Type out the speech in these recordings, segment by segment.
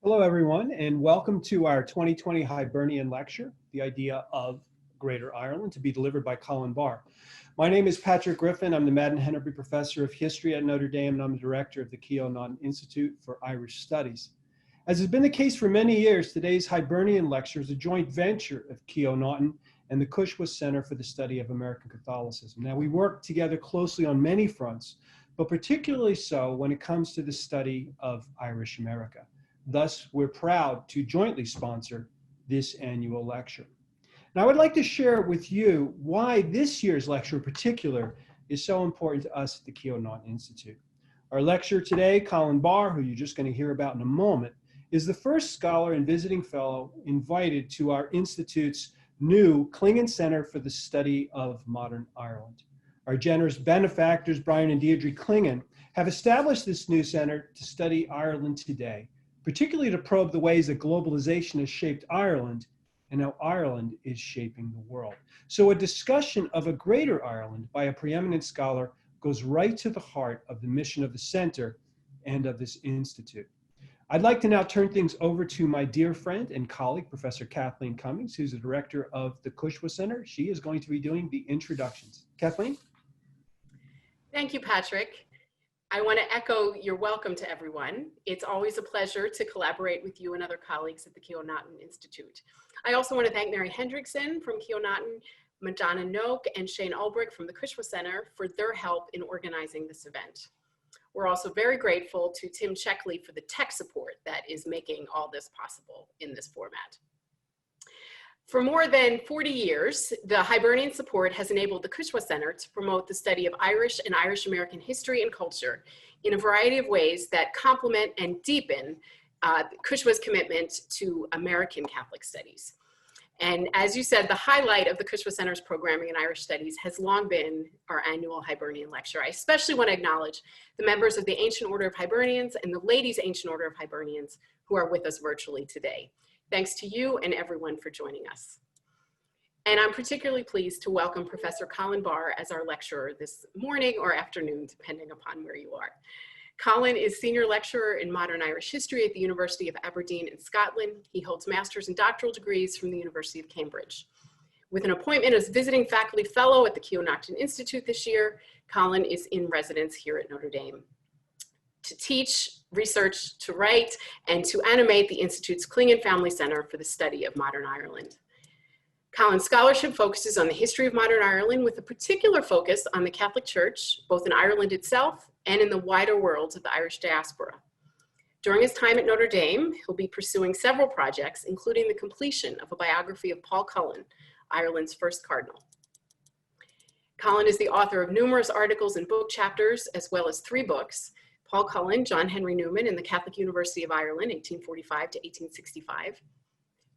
Hello, everyone, and welcome to our 2020 Hibernian lecture, The Idea of Greater Ireland, to be delivered by Colin Barr. My name is Patrick Griffin. I'm the Madden Henry Professor of History at Notre Dame, and I'm the Director of the Keough-Naughton Institute for Irish Studies. As has been the case for many years, today's Hibernian lecture is a joint venture of Keough-Naughton and the Cushwa Center for the Study of American Catholicism. Now, we work together closely on many fronts, but particularly so when it comes to the study of Irish America. Thus, we're proud to jointly sponsor this annual lecture. Now, I would like to share with you why this year's lecture in particular is so important to us at the Keough-Naughton Institute. Our lecturer today, Colin Barr, who you're just going to hear about in a moment, is the first scholar and visiting fellow invited to our Institute's new Clingan Center for the Study of Modern Ireland. Our generous benefactors, Brian and Deirdre Clingan, have established this new center to study Ireland today, particularly to probe the ways that globalization has shaped Ireland and how Ireland is shaping the world. So a discussion of a greater Ireland by a preeminent scholar goes right to the heart of the mission of the center and of this institute. I'd like to now turn things over to my dear friend and colleague, Professor Kathleen Cummings, who's the director of the Cushwa Center. She is going to be doing the introductions. Kathleen? Thank you, Patrick. I want to echo your welcome to everyone. It's always a pleasure to collaborate with you and other colleagues at the Keough-Naughton Institute. I also want to thank Mary Hendrickson from Keough-Naughton, Madonna Noak, and Shane Ulbrich from the Cushwa Center for their help in organizing this event. We're also very grateful to Tim Checkley for the tech support that is making all this possible in this format. For more than 40 years, the Hibernian support has enabled the Cushwa Center to promote the study of Irish and Irish American history and culture in a variety of ways that complement and deepen Cushwa's commitment to American Catholic studies. And as you said, the highlight of the Cushwa Center's programming in Irish studies has long been our annual Hibernian lecture. I especially want to acknowledge the members of the Ancient Order of Hibernians and the Ladies' Ancient Order of Hibernians who are with us virtually today. Thanks to you and everyone for joining us. And I'm particularly pleased to welcome Professor Colin Barr as our lecturer this morning or afternoon, depending upon where you are. Colin is Senior Lecturer in Modern Irish History at the University of Aberdeen in Scotland. He holds master's and doctoral degrees from the University of Cambridge. With an appointment as Visiting Faculty Fellow at the Keough-Naughton Institute this year, Colin is in residence here at Notre Dame to teach, research, to write, and to animate the Institute's Clingan Family Center for the Study of Modern Ireland. Colin's scholarship focuses on the history of modern Ireland with a particular focus on the Catholic Church, both in Ireland itself and in the wider worlds of the Irish diaspora. During his time at Notre Dame, he'll be pursuing several projects, including the completion of a biography of Paul Cullen, Ireland's first cardinal. Colin is the author of numerous articles and book chapters, as well as 3 books: Paul Cullen, John Henry Newman, and the Catholic University of Ireland, 1845 to 1865.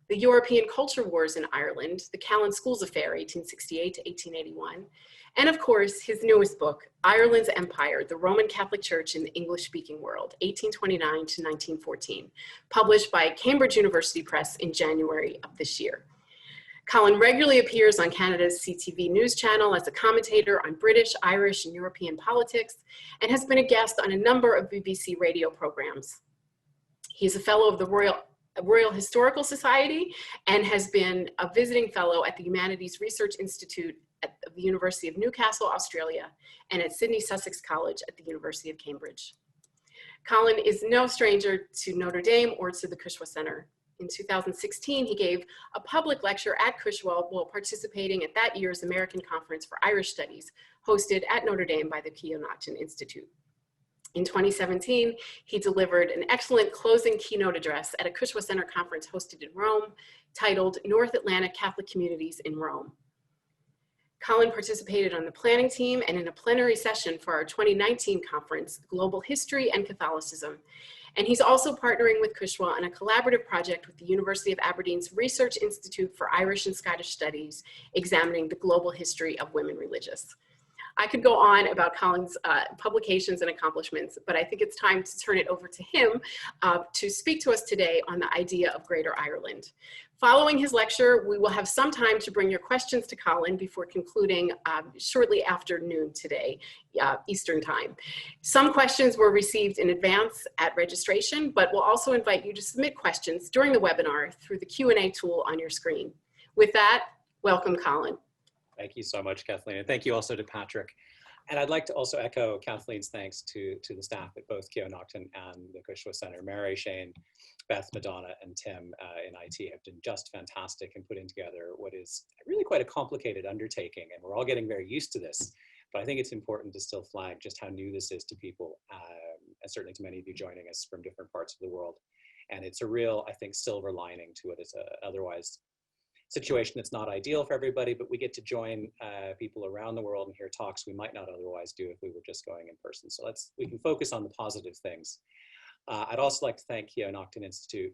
The European Culture Wars in Ireland, the Callan Schools Affair, 1868 to 1881. And of course, his newest book, Ireland's Empire, the Roman Catholic Church in the English-Speaking World, 1829 to 1914, published by Cambridge University Press in January of this year. Colin regularly appears on Canada's CTV news channel as a commentator on British, Irish, and European politics, and has been a guest on a number of BBC radio programs. He is a fellow of the Royal Historical Society and has been a visiting fellow at the Humanities Research Institute at the University of Newcastle, Australia, and at Sydney Sussex College at the University of Cambridge. Colin is no stranger to Notre Dame or to the Cushwa Center. In 2016, he gave a public lecture at Cushwa while participating at that year's American Conference for Irish Studies, hosted at Notre Dame by the Keough-Naughton Institute. In 2017, he delivered an excellent closing keynote address at a Cushwa Center conference hosted in Rome, titled North Atlantic Catholic Communities in Rome. Colin participated on the planning team and in a plenary session for our 2019 conference, Global History and Catholicism. And he's also partnering with Cushwa on a collaborative project with the University of Aberdeen's Research Institute for Irish and Scottish Studies, examining the global history of women religious. I could go on about Colin's publications and accomplishments, but I think it's time to turn it over to him to speak to us today on the idea of Greater Ireland. Following his lecture, we will have some time to bring your questions to Colin before concluding shortly after noon today, Eastern Time. Some questions were received in advance at registration, but we'll also invite you to submit questions during the webinar through the Q&A tool on your screen. With that, welcome, Colin. Thank you so much, Kathleen, and thank you also to Patrick. And I'd like to also echo Kathleen's thanks to the staff at both Keough-Naughton and the Cushwa Center. Mary, Shane, Beth, Madonna, and Tim in IT have been just fantastic in putting together what is really quite a complicated undertaking, and we're all getting very used to this. But I think it's important to still flag just how new this is to people, and certainly to many of you joining us from different parts of the world. And it's a real, I think, silver lining to what is a otherwise situation that's not ideal for everybody, but we get to join people around the world and hear talks we might not otherwise do if we were just going in person. So we can focus on the positive things. I'd also like to thank Keough-Naughton Institute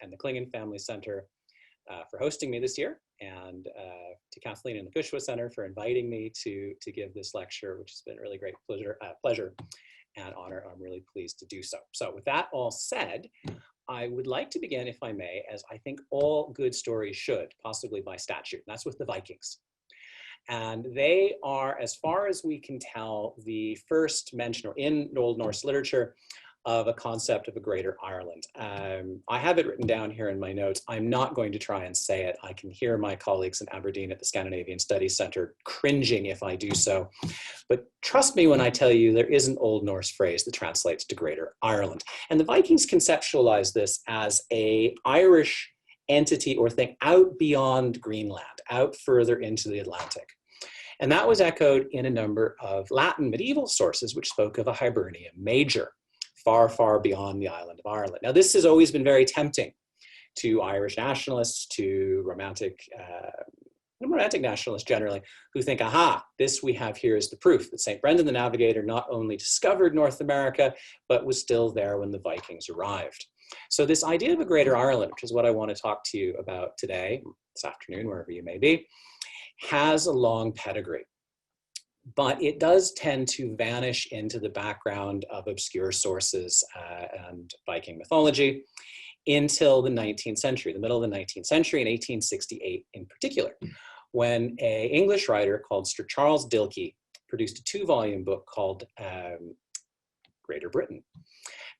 and the Klingon Family Center for hosting me this year, and to Kathleen and the Cushwa Center for inviting me to give this lecture, which has been a really great pleasure and honor. I'm really pleased to do so. So with that all said, I would like to begin, if I may, as I think all good stories should, possibly by statute. And that's with the Vikings. And they are, as far as we can tell, the first mention in Old Norse literature of a concept of a Greater Ireland. I have it written down here in my notes. I'm not going to try and say it. I can hear my colleagues in Aberdeen at the Scandinavian Studies Center cringing if I do so. But trust me when I tell you there is an Old Norse phrase that translates to Greater Ireland. And the Vikings conceptualized this as an Irish entity or thing out beyond Greenland, out further into the Atlantic. And that was echoed in a number of Latin medieval sources which spoke of a Hibernian major, far, far beyond the island of Ireland. Now, this has always been very tempting to Irish nationalists, to romantic nationalists generally, who think, aha, this we have here is the proof that St. Brendan the Navigator not only discovered North America, but was still there when the Vikings arrived. So this idea of a Greater Ireland, which is what I want to talk to you about today, this afternoon, wherever you may be, has a long pedigree. But it does tend to vanish into the background of obscure sources and Viking mythology until the 19th century, the middle of the 19th century, in 1868 in particular, when an English writer called Sir Charles Dilke produced a 2-volume book called Greater Britain.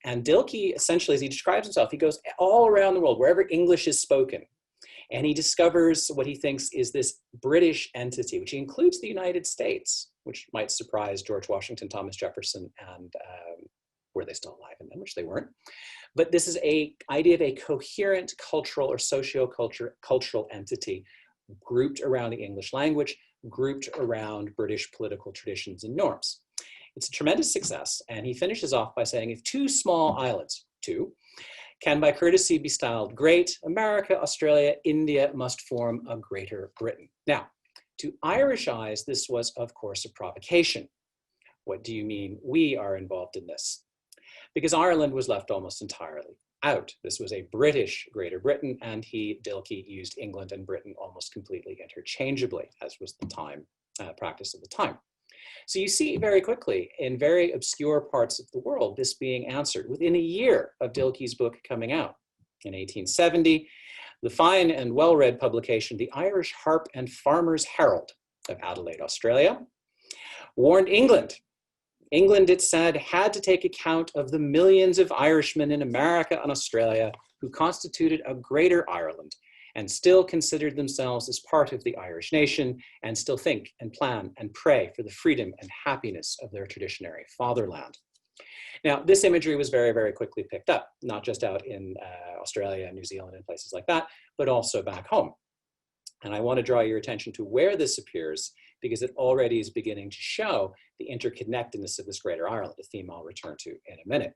And Dilke, essentially, as he describes himself, he goes all around the world, wherever English is spoken, and he discovers what he thinks is this British entity, which includes the United States, which might surprise George Washington, Thomas Jefferson, and were they still alive and then, which they weren't. But this is an idea of a coherent cultural or socio-cultural entity grouped around the English language, grouped around British political traditions and norms. It's a tremendous success, and he finishes off by saying, if 2 small islands, 2, can by courtesy be styled great, America, Australia, India must form a Greater Britain. Now, to Irish eyes, this was, of course, a provocation. What do you mean we are involved in this? Because Ireland was left almost entirely out. This was a British Greater Britain, and Dilke used England and Britain almost completely interchangeably, as was the practice of the time. So you see very quickly in very obscure parts of the world, this being answered within a year of Dilke's book coming out. In 1870, the fine and well-read publication, The Irish Harp and Farmer's Herald of Adelaide, Australia, warned England. England, it said, had to take account of the millions of Irishmen in America and Australia who constituted a Greater Ireland and still considered themselves as part of the Irish nation and still think and plan and pray for the freedom and happiness of their traditionary fatherland. Now, this imagery was very, very quickly picked up, not just out in Australia and New Zealand and places like that, but also back home. And I want to draw your attention to where this appears, because it already is beginning to show the interconnectedness of this Greater Ireland, a theme I'll return to in a minute.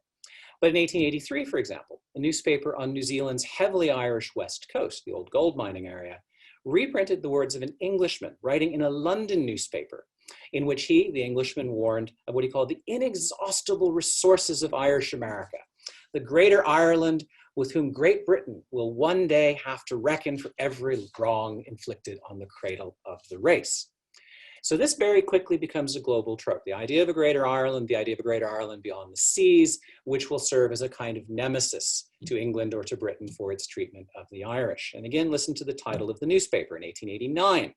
But in 1883, for example, a newspaper on New Zealand's heavily Irish west coast, the old gold mining area, reprinted the words of an Englishman writing in a London newspaper, in which he, the Englishman, warned of what he called the inexhaustible resources of Irish America, the Greater Ireland with whom Great Britain will one day have to reckon for every wrong inflicted on the cradle of the race. So this very quickly becomes a global trope. The idea of a Greater Ireland, the idea of a Greater Ireland beyond the seas, which will serve as a kind of nemesis to England or to Britain for its treatment of the Irish. And again, listen to the title of the newspaper in 1889.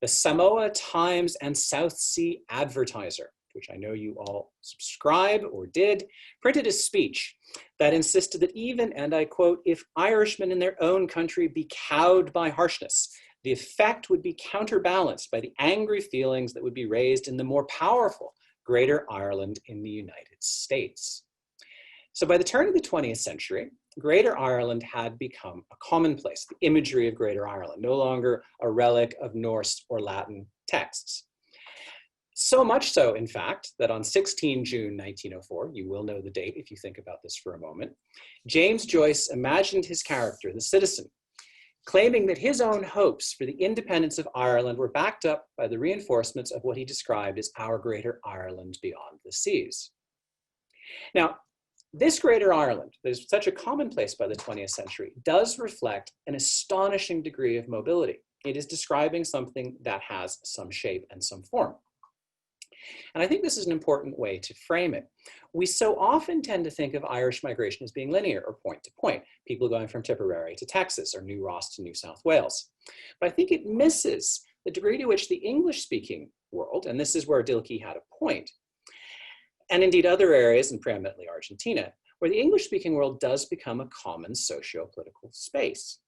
The Samoa Times and South Sea Advertiser, which I know you all subscribe or did, printed a speech that insisted that even, and I quote, if Irishmen in their own country be cowed by harshness, the effect would be counterbalanced by the angry feelings that would be raised in the more powerful Greater Ireland in the United States. So by the turn of the 20th century, Greater Ireland had become a commonplace, the imagery of Greater Ireland, no longer a relic of Norse or Latin texts. So much so, in fact, that on 16 June 1904, you will know the date if you think about this for a moment, James Joyce imagined his character, the citizen, claiming that his own hopes for the independence of Ireland were backed up by the reinforcements of what he described as our Greater Ireland beyond the seas. Now, this Greater Ireland, that is such a commonplace by the 20th century, does reflect an astonishing degree of mobility. It is describing something that has some shape and some form. And I think this is an important way to frame it. We so often tend to think of Irish migration as being linear or point to point, people going from Tipperary to Texas or New Ross to New South Wales. But I think it misses the degree to which the English-speaking world, and this is where Dilke had a point, and indeed other areas, and preeminently Argentina, where the English-speaking world does become a common socio-political space.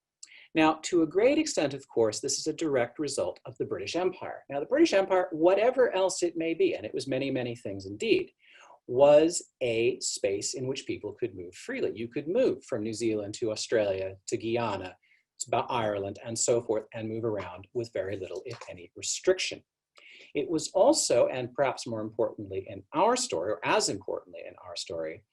Now, to a great extent, of course, this is a direct result of the British Empire. Now, the British Empire, whatever else it may be, and it was many, many things indeed, was a space in which people could move freely. You could move from New Zealand to Australia, to Guyana, to Ireland, and so forth, and move around with very little, if any, restriction. It was also, and perhaps more importantly in our story, or as importantly in our story,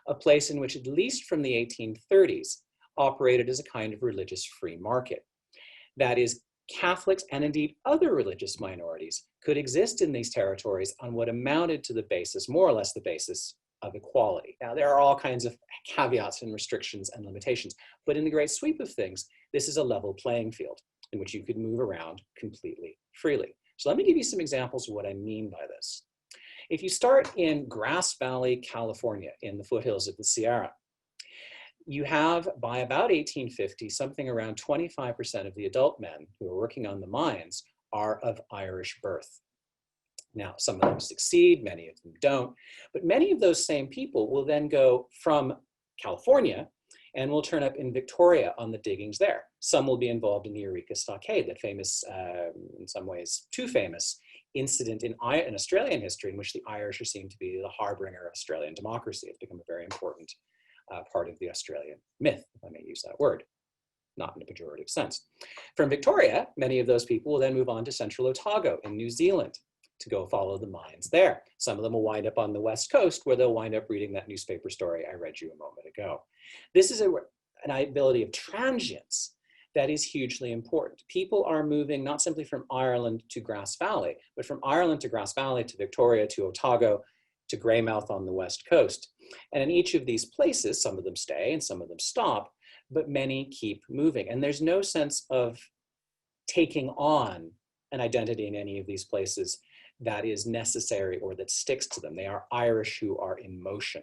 a place in which, at least from the 1830s, operated as a kind of religious free market. That is, Catholics and indeed other religious minorities could exist in these territories on what amounted to the basis, more or less the basis, of equality. Now, there are all kinds of caveats and restrictions and limitations, but in the great sweep of things, this is a level playing field in which you could move around completely freely. So let me give you some examples of what I mean by this. If you start in Grass Valley, California, in the foothills of the Sierra, you have, by about 1850, something around 25% of the adult men who are working on the mines are of Irish birth. Now, some of them succeed, many of them don't, but many of those same people will then go from California and will turn up in Victoria on the diggings there. Some will be involved in the Eureka Stockade, that famous, in some ways too famous, incident in Australian history in which the Irish are seen to be the harbinger of Australian democracy. It's become a very important part of the Australian myth, if I may use that word, not in a pejorative sense. From Victoria, many of those people will then move on to Central Otago in New Zealand to go follow the mines there. Some of them will wind up on the West Coast, where they'll wind up reading that newspaper story I read you a moment ago. This is an ability of transience that is hugely important. People are moving not simply from Ireland to Grass Valley, but from Ireland to Grass Valley to Victoria to Otago to Greymouth on the West Coast. And in each of these places, some of them stay and some of them stop, but many keep moving. And there's no sense of taking on an identity in any of these places that is necessary or that sticks to them. They are Irish who are in motion.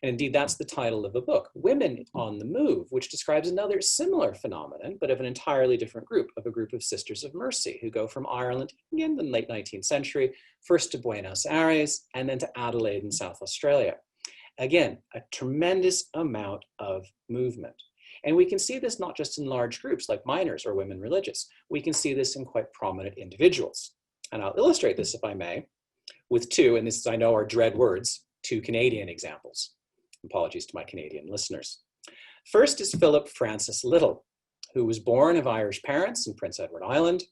And indeed, that's the title of a book, Women on the Move, which describes another similar phenomenon, but of an entirely different group, of a group of Sisters of Mercy who go from Ireland in the late 19th century, first to Buenos Aires, and then to Adelaide in South Australia. Again, a tremendous amount of movement. And we can see this not just in large groups like miners or women religious. We can see this in quite prominent individuals. And I'll illustrate this, if I may, with two, and this I know are dread words, two Canadian examples. Apologies to my Canadian listeners. First is Philip Francis Little, who was born of Irish parents in Prince Edward Island,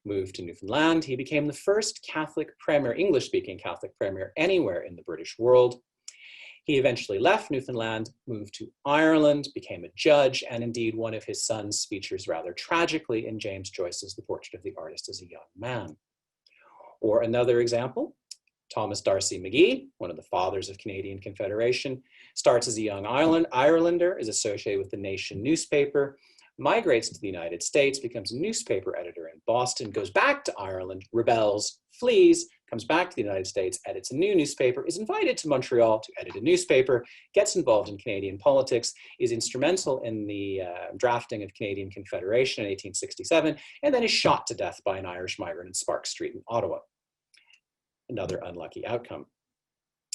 moved to Newfoundland. He became the first Catholic premier, English-speaking Catholic premier anywhere in the British world. He eventually left Newfoundland, moved to Ireland, became a judge, and indeed one of his sons features rather tragically in James Joyce's The Portrait of the Artist as a Young Man. Or another example, Thomas D'Arcy McGee, one of the fathers of Canadian Confederation, starts as a young Irelander, is associated with the Nation newspaper, migrates to the United States, becomes a newspaper editor in Boston, goes back to Ireland, rebels, flees, comes back to the United States, edits a new newspaper, is invited to Montreal to edit a newspaper, gets involved in Canadian politics, is instrumental in the drafting of Canadian Confederation in 1867, and then is shot to death by an Irish migrant in Sparks Street in Ottawa. Another unlucky outcome.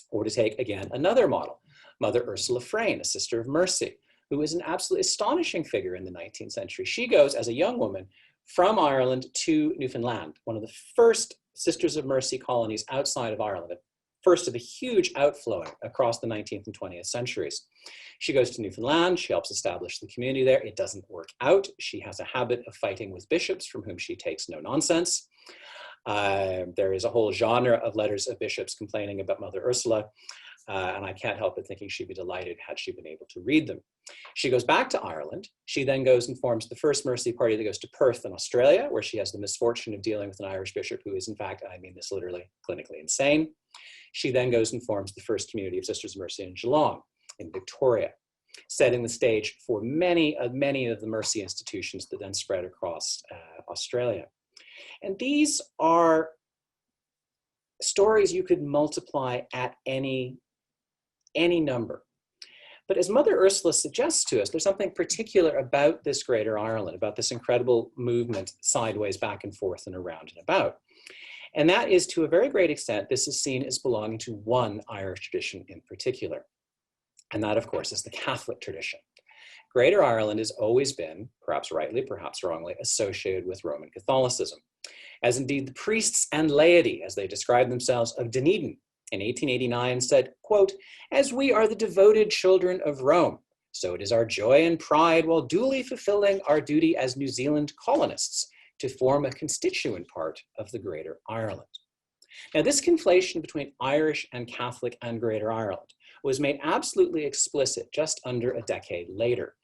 Or to take, again, another model, Mother Ursula Frayne, a Sister of Mercy, who is an absolutely astonishing figure in the 19th century. She goes, as a young woman, from Ireland to Newfoundland, one of the first Sisters of Mercy colonies outside of Ireland, the first of a huge outflowing across the 19th and 20th centuries. She goes to Newfoundland, she helps establish the community there. It doesn't work out. She has a habit of fighting with bishops from whom she takes no nonsense. There is a whole genre of letters of bishops complaining about Mother Ursula, and I can't help but thinking she'd be delighted had she been able to read them. She goes back to Ireland. She then goes and forms the first Mercy Party that goes to Perth in Australia, where she has the misfortune of dealing with an Irish bishop who is, in fact, and I mean this literally, clinically insane. She then goes and forms the first community of Sisters of Mercy in Geelong, in Victoria, setting the stage for many of the Mercy institutions that then spread across Australia. And these are stories you could multiply at any number. But as Mother Ursula suggests to us, there's something particular about this Greater Ireland, about this incredible movement sideways, back and forth, and around and about. And that is, to a very great extent, this is seen as belonging to one Irish tradition in particular. And that, of course, is the Catholic tradition. Greater Ireland has always been, perhaps rightly, perhaps wrongly, associated with Roman Catholicism, as indeed the priests and laity, as they describe themselves, of Dunedin in 1889 said, quote, "As we are the devoted children of Rome, so it is our joy and pride, while duly fulfilling our duty as New Zealand colonists, to form a constituent part of the Greater Ireland." Now, this conflation between Irish and Catholic and Greater Ireland was made absolutely explicit just under a decade later.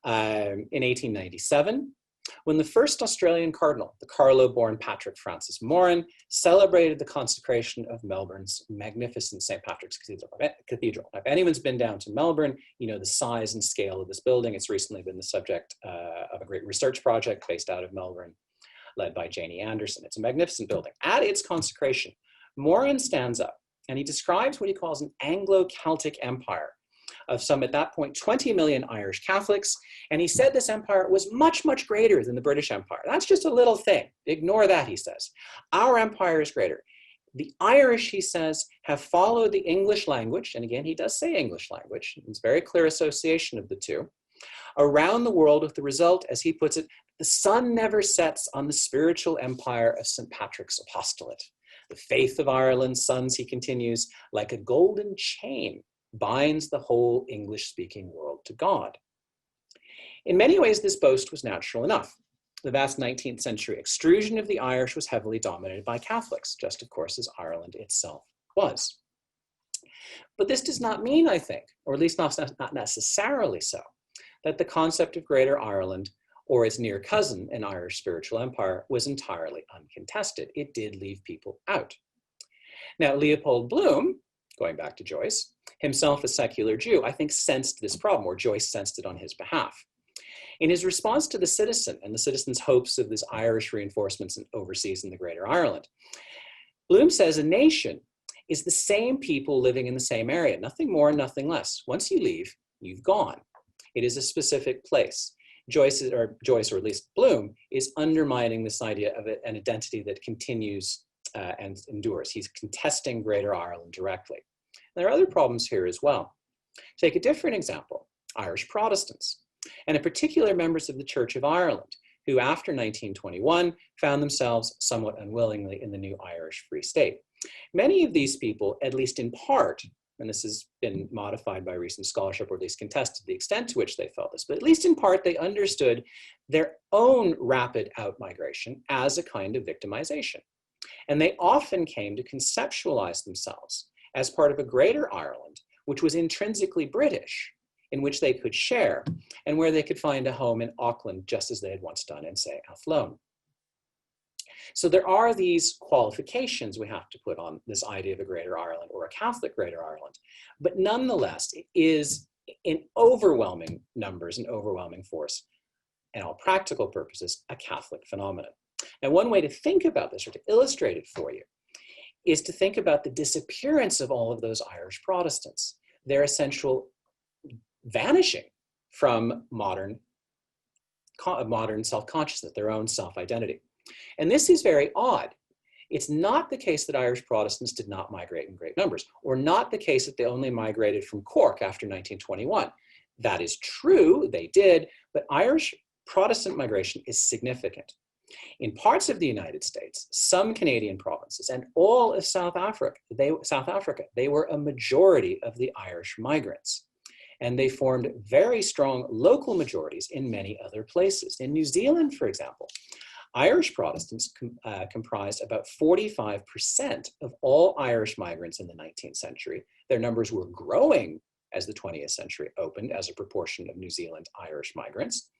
In 1897, when the first Australian cardinal, the Carlow-born Patrick Francis Moran, celebrated the consecration of Melbourne's magnificent St. Patrick's Cathedral. Now, if anyone's been down to Melbourne, you know the size and scale of this building. It's recently been the subject of a great research project based out of Melbourne, led by Janie Anderson. It's a magnificent building. At its consecration, Moran stands up and he describes what he calls an Anglo-Celtic empire of some, at that point, 20 million Irish Catholics. And he said this empire was much, much greater than the British Empire. That's just a little thing. Ignore that, he says. Our empire is greater. The Irish, he says, have followed the English language. And again, he does say English language. It's a very clear association of the two. Around the world, with the result, as he puts it, the sun never sets on the spiritual empire of St. Patrick's apostolate. The faith of Ireland's sons, he continues, like a golden chain, binds the whole English-speaking world to God. In many ways, this boast was natural enough. The vast 19th century extrusion of the Irish was heavily dominated by Catholics, just of course as Ireland itself was. But this does not mean, I think, or at least not necessarily so, that the concept of Greater Ireland or its near cousin, an Irish spiritual empire, was entirely uncontested. It did leave people out. Now, Leopold Bloom, going back to Joyce, himself a secular Jew, I think sensed this problem, or Joyce sensed it on his behalf. In his response to The Citizen and the Citizen's hopes of this Irish reinforcements overseas in the Greater Ireland, Bloom says a nation is the same people living in the same area, nothing more, nothing less. Once you leave, you've gone. It is a specific place. Joyce, or at least Bloom, is undermining this idea of an identity that continues and endures. He's contesting Greater Ireland directly. There are other problems here as well. Take a different example, Irish Protestants, and in particular members of the Church of Ireland, who after 1921 found themselves somewhat unwillingly in the new Irish Free State. Many of these people, at least in part, and this has been modified by recent scholarship, or at least contested the extent to which they felt this, but at least in part, they understood their own rapid outmigration as a kind of victimization. And they often came to conceptualize themselves as part of a Greater Ireland, which was intrinsically British, in which they could share, and where they could find a home in Auckland, just as they had once done in, say, Athlone. So there are these qualifications we have to put on this idea of a Greater Ireland or a Catholic Greater Ireland, but nonetheless, it is in overwhelming numbers and overwhelming force in all practical purposes, a Catholic phenomenon. Now, one way to think about this, or to illustrate it for you, is to think about the disappearance of all of those Irish Protestants, their essential vanishing from modern self-consciousness, their own self-identity. And this is very odd. It's not the case that Irish Protestants did not migrate in great numbers, or not the case that they only migrated from Cork after 1921. That is true, they did, but Irish Protestant migration is significant. In parts of the United States, some Canadian provinces, and all of South Africa, they were a majority of the Irish migrants. And they formed very strong local majorities in many other places. In New Zealand, for example, Irish Protestants comprised about 45% of all Irish migrants in the 19th century. Their numbers were growing as the 20th century opened as a proportion of New Zealand Irish migrants.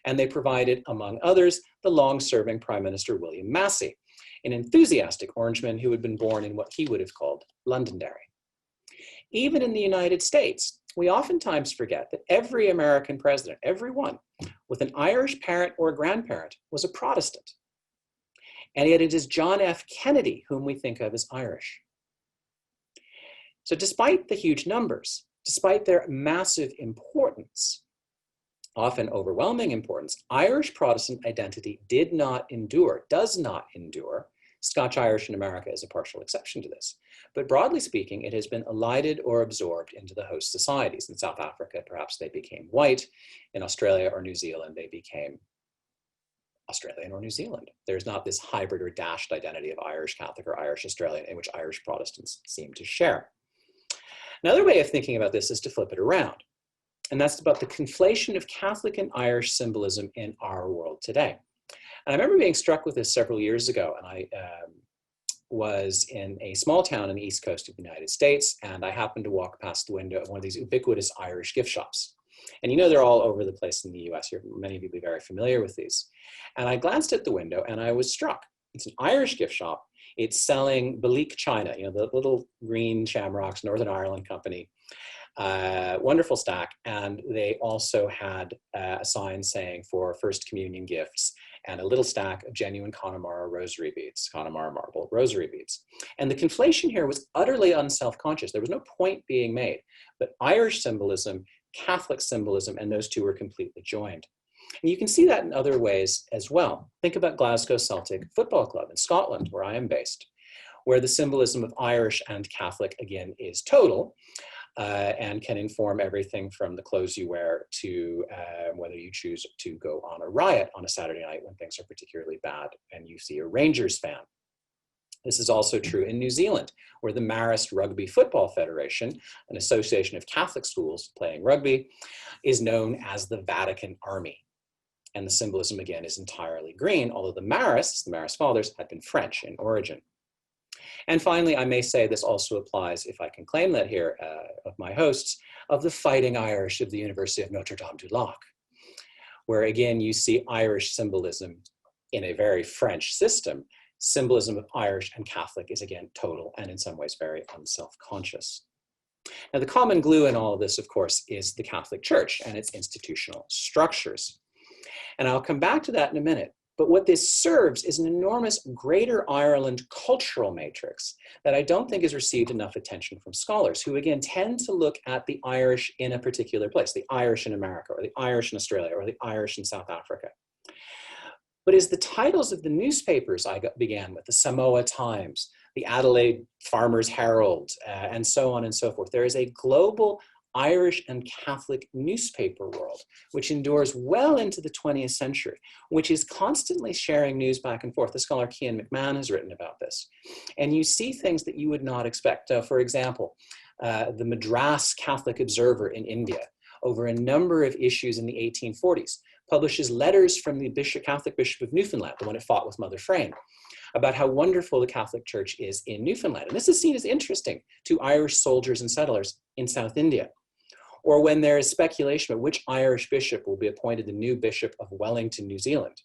And they provided, among others, the long-serving Prime Minister William Massey, an enthusiastic Orangeman who had been born in what he would have called Londonderry. Even in the United States, we oftentimes forget that every American president, every one, with an Irish parent or grandparent, was a Protestant. And yet it is John F. Kennedy whom we think of as Irish. So despite the huge numbers, despite their massive importance, often overwhelming importance, Irish Protestant identity did not endure, does not endure. Scotch-Irish in America is a partial exception to this. But broadly speaking, it has been elided or absorbed into the host societies. In South Africa, perhaps they became white. In Australia or New Zealand, they became Australian or New Zealand. There's not this hybrid or dashed identity of Irish Catholic or Irish Australian in which Irish Protestants seem to share. Another way of thinking about this is to flip it around. And that's about the conflation of Catholic and Irish symbolism in our world today. And I remember being struck with this several years ago, and I was in a small town on the East Coast of the United States, and I happened to walk past the window of one of these ubiquitous Irish gift shops. And you know, they're all over the place in the US. Many of you will be very familiar with these. And I glanced at the window and I was struck. It's an Irish gift shop. It's selling Belique china, you know, the little green shamrocks, Northern Ireland company. Wonderful stack. And they also had a sign saying for First Communion gifts and a little stack of genuine Connemara rosary beads, Connemara marble rosary beads. And the conflation here was utterly unself-conscious. There was no point being made, but Irish symbolism, Catholic symbolism, and those two were completely joined. And you can see that in other ways as well. Think about Glasgow Celtic Football Club in Scotland, where I am based, where the symbolism of Irish and Catholic, again, is total. And can inform everything from the clothes you wear to whether you choose to go on a riot on a Saturday night when things are particularly bad and you see a Rangers fan. This is also true in New Zealand, where the Marist Rugby Football Federation, an association of Catholic schools playing rugby, is known as the Vatican Army. And the symbolism, again, is entirely green, although the Marist fathers, had been French in origin. And finally, I may say this also applies, if I can claim that here of my hosts, of the Fighting Irish of the University of Notre Dame du Lac, where again, you see Irish symbolism in a very French system. Symbolism of Irish and Catholic is again total and in some ways very unself-conscious. Now, the common glue in all of this, of course, is the Catholic Church and its institutional structures. And I'll come back to that in a minute. But what this serves is an enormous Greater Ireland cultural matrix that I don't think has received enough attention from scholars who, again, tend to look at the Irish in a particular place, the Irish in America, or the Irish in Australia, or the Irish in South Africa. But as the titles of the newspapers I began with, the Samoa Times, the Adelaide Farmers Herald, and so on and so forth, there is a global Irish and Catholic newspaper world, which endures well into the 20th century, which is constantly sharing news back and forth. The scholar Cian McMahon has written about this. And you see things that you would not expect. For example, the Madras Catholic Observer in India, over a number of issues in the 1840s, publishes letters from the Catholic Bishop of Newfoundland, the one who fought with Mother Frame, about how wonderful the Catholic Church is in Newfoundland. And this is seen as interesting to Irish soldiers and settlers in South India. Or when there is speculation about which Irish bishop will be appointed the new bishop of Wellington, New Zealand.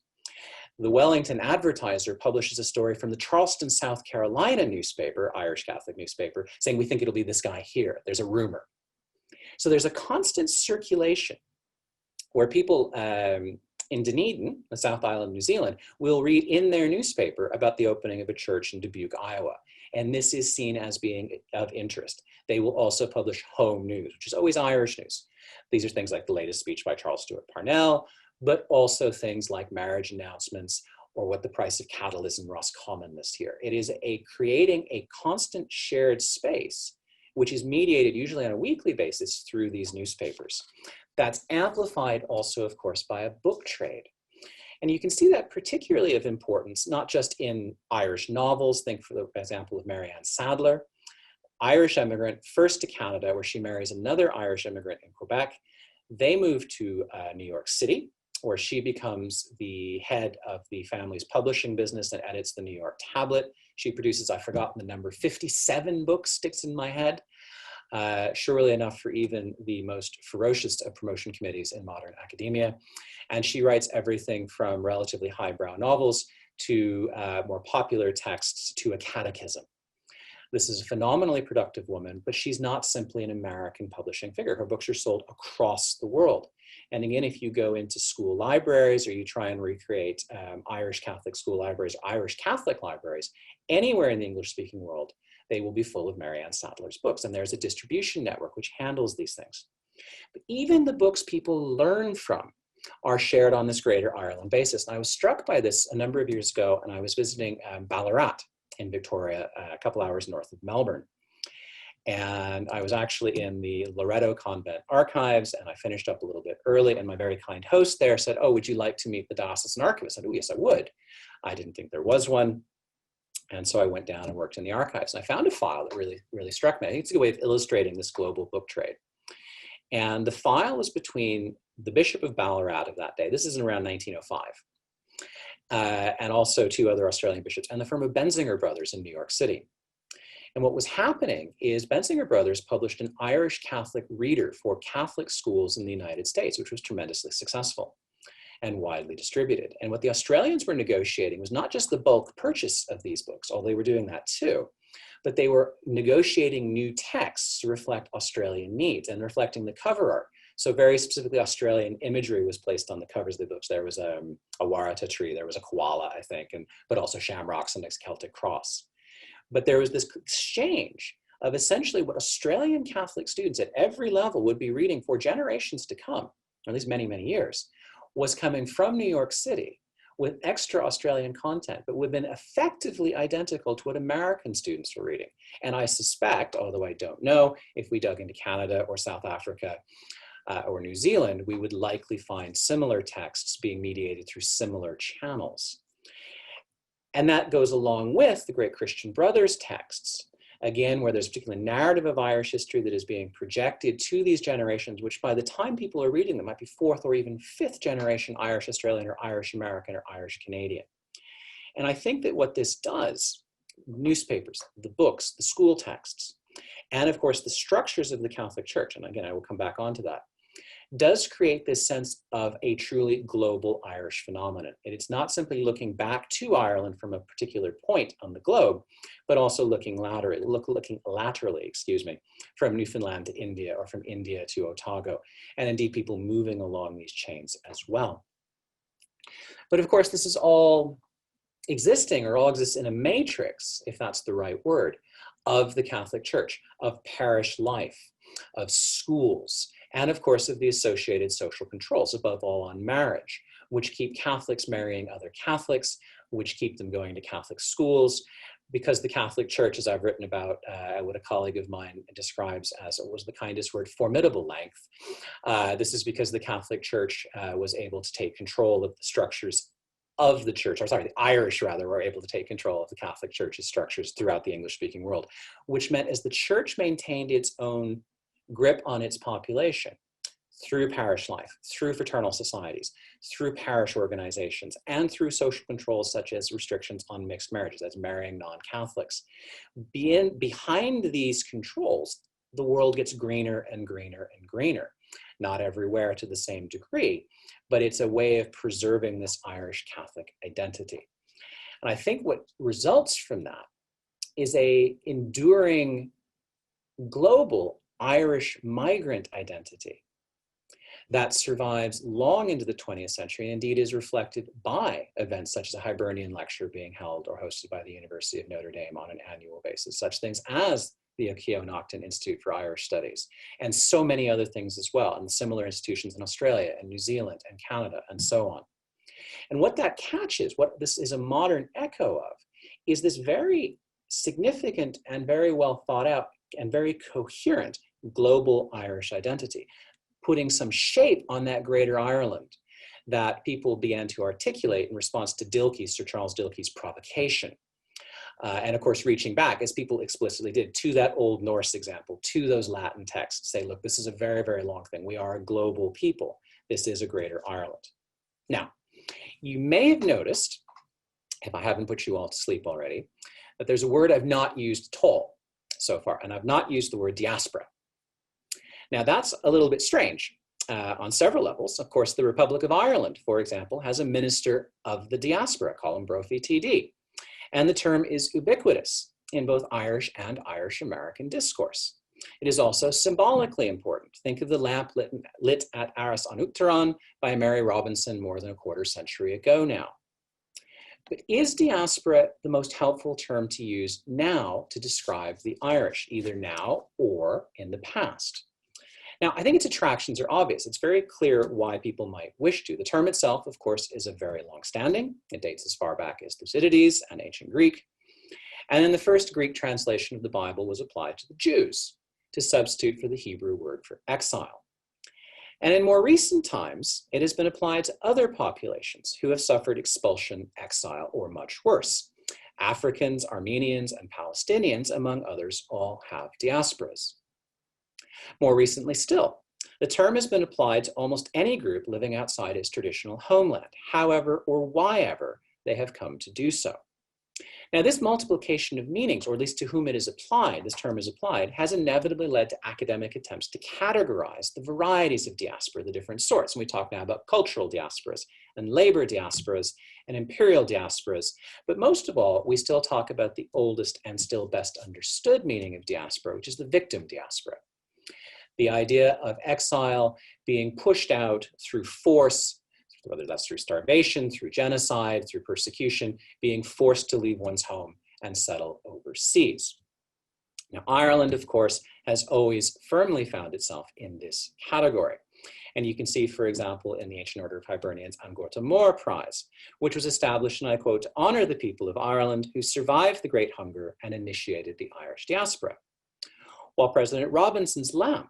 The Wellington Advertiser publishes a story from the Charleston, South Carolina newspaper, Irish Catholic newspaper, saying we think it'll be this guy here. There's a rumor. So there's a constant circulation where people in Dunedin, the South Island, New Zealand, will read in their newspaper about the opening of a church in Dubuque, Iowa. And this is seen as being of interest. They will also publish home news, which is always Irish news. These are things like the latest speech by Charles Stewart Parnell, but also things like marriage announcements or what the price of cattle is in Roscommon this year. It is creating a constant shared space, which is mediated usually on a weekly basis through these newspapers. That's amplified also, of course, by a book trade. And you can see that particularly of importance, not just in Irish novels. Think, for example, of Marianne Sadler, Irish immigrant, first to Canada, where she marries another Irish immigrant in Quebec. They move to New York City, where she becomes the head of the family's publishing business and edits the New York Tablet. She produces, I've forgotten the number, 57 books, sticks in my head. Surely enough for even the most ferocious of promotion committees in modern academia. And she writes everything from relatively highbrow novels to more popular texts to a catechism. This is a phenomenally productive woman, but she's not simply an American publishing figure. Her books are sold across the world. And again, if you go into school libraries or you try and recreate Irish Catholic school libraries, Irish Catholic libraries, anywhere in the English-speaking world, they will be full of Marianne Sadler's books. And there's a distribution network which handles these things. But even the books people learn from are shared on this Greater Ireland basis. And I was struck by this a number of years ago, and I was visiting Ballarat in Victoria, a couple hours north of Melbourne. And I was actually in the Loreto Convent archives, and I finished up a little bit early, and my very kind host there said, "Oh, would you like to meet the diocesan archivist?" I said, "Oh, yes, I would." I didn't think there was one. And so I went down and worked in the archives, and I found a file that really struck me. I think it's a good way of illustrating this global book trade. And the file was between the Bishop of Ballarat of that day, this is in around 1905, and also two other Australian bishops, and the firm of Benzinger Brothers in New York City. And what was happening is Benzinger Brothers published an Irish Catholic reader for Catholic schools in the United States, which was tremendously successful and widely distributed. And what the Australians were negotiating was not just the bulk purchase of these books, although they were doing that too, but they were negotiating new texts to reflect Australian needs and reflecting the cover art. So very specifically Australian imagery was placed on the covers of the books. There was a warata tree, there was a koala, I think, but also shamrocks and a Celtic cross. But there was this exchange of essentially what Australian Catholic students at every level would be reading for generations to come, or at least many, many years, was coming from New York City with extra Australian content, but would have been effectively identical to what American students were reading. And I suspect, although I don't know, if we dug into Canada or South Africa or New Zealand, we would likely find similar texts being mediated through similar channels. And that goes along with the Great Christian Brothers texts, again, where there's a particular narrative of Irish history that is being projected to these generations, which by the time people are reading them might be fourth or even fifth generation Irish Australian or Irish American or Irish Canadian. And I think that what this does, newspapers, the books, the school texts, and of course the structures of the Catholic Church, and again, I will come back onto that, does create this sense of a truly global Irish phenomenon. And it's not simply looking back to Ireland from a particular point on the globe, but also looking laterally, from Newfoundland to India or from India to Otago, and indeed people moving along these chains as well. But of course, this is all existing, or all exists in a matrix, if that's the right word, of the Catholic Church, of parish life, of schools, and of course of the associated social controls, above all on marriage, which keep Catholics marrying other Catholics, which keep them going to Catholic schools, because the Catholic Church, as I've written about, what a colleague of mine describes as, it was the kindest word, formidable length. This is because the Catholic Church was able to take control of the structures of the church, or sorry, the Irish rather, were able to take control of the Catholic Church's structures throughout the English-speaking world, which meant as the church maintained its own grip on its population through parish life, through fraternal societies, through parish organizations, and through social controls such as restrictions on mixed marriages, as marrying non-Catholics. Behind these controls, the world gets greener and greener and greener. Not everywhere to the same degree, but it's a way of preserving this Irish Catholic identity. And I think what results from that is an enduring global Irish migrant identity that survives long into the 20th century, and indeed is reflected by events such as a Hibernian lecture being held or hosted by the University of Notre Dame on an annual basis, such things as the Keough-Naughton Institute for Irish Studies, and so many other things as well, and similar institutions in Australia and New Zealand and Canada and so on. And what that catches, what this is a modern echo of, is this very significant and very well thought out and very coherent global Irish identity, putting some shape on that greater Ireland that people began to articulate in response to Sir Charles Dilke's provocation. And of course, reaching back, as people explicitly did, to that Old Norse example, to those Latin texts, say, look, this is a very, very long thing. We are a global people. This is a greater Ireland. Now, you may have noticed, if I haven't put you all to sleep already, that there's a word I've not used at all so far, and I've not used the word diaspora. Now, that's a little bit strange on several levels. Of course, the Republic of Ireland, for example, has a minister of the diaspora, Colin Barr, TD. And the term is ubiquitous in both Irish and Irish American discourse. It is also symbolically important. Think of the lamp lit at Aras an Uachtaráin by Mary Robinson more than a quarter century ago now. But is diaspora the most helpful term to use now to describe the Irish, either now or in the past? Now, I think its attractions are obvious. It's very clear why people might wish to. The term itself, of course, is a very long-standing. It dates as far back as Thucydides and ancient Greek. And then the first Greek translation of the Bible was applied to the Jews to substitute for the Hebrew word for exile. And in more recent times, it has been applied to other populations who have suffered expulsion, exile, or much worse. Africans, Armenians, and Palestinians, among others, all have diasporas. More recently still, the term has been applied to almost any group living outside its traditional homeland, however or whyever they have come to do so. Now, this multiplication of meanings, or at least to whom it is applied, this term is applied, has inevitably led to academic attempts to categorize the varieties of diaspora, the different sorts. And we talk now about cultural diasporas and labor diasporas and imperial diasporas. But most of all, we still talk about the oldest and still best understood meaning of diaspora, which is the victim diaspora. The idea of exile being pushed out through force, whether that's through starvation, through genocide, through persecution, being forced to leave one's home and settle overseas. Now, Ireland, of course, has always firmly found itself in this category. And you can see, for example, in the Ancient Order of Hibernians An Gorta Mór Prize, which was established, and I quote, to honor the people of Ireland who survived the Great Hunger and initiated the Irish diaspora. While President Robinson's lamp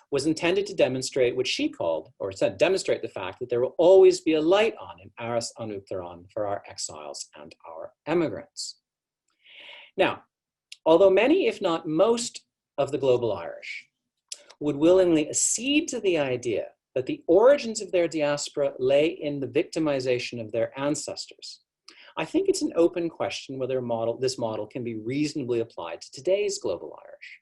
was intended to demonstrate what she called, or said, demonstrate the fact that there will always be a light on in Aras an Uachtaráin for our exiles and our emigrants. Now, although many, if not most, of the global Irish would willingly accede to the idea that the origins of their diaspora lay in the victimization of their ancestors, I think it's an open question whether this model can be reasonably applied to today's global Irish,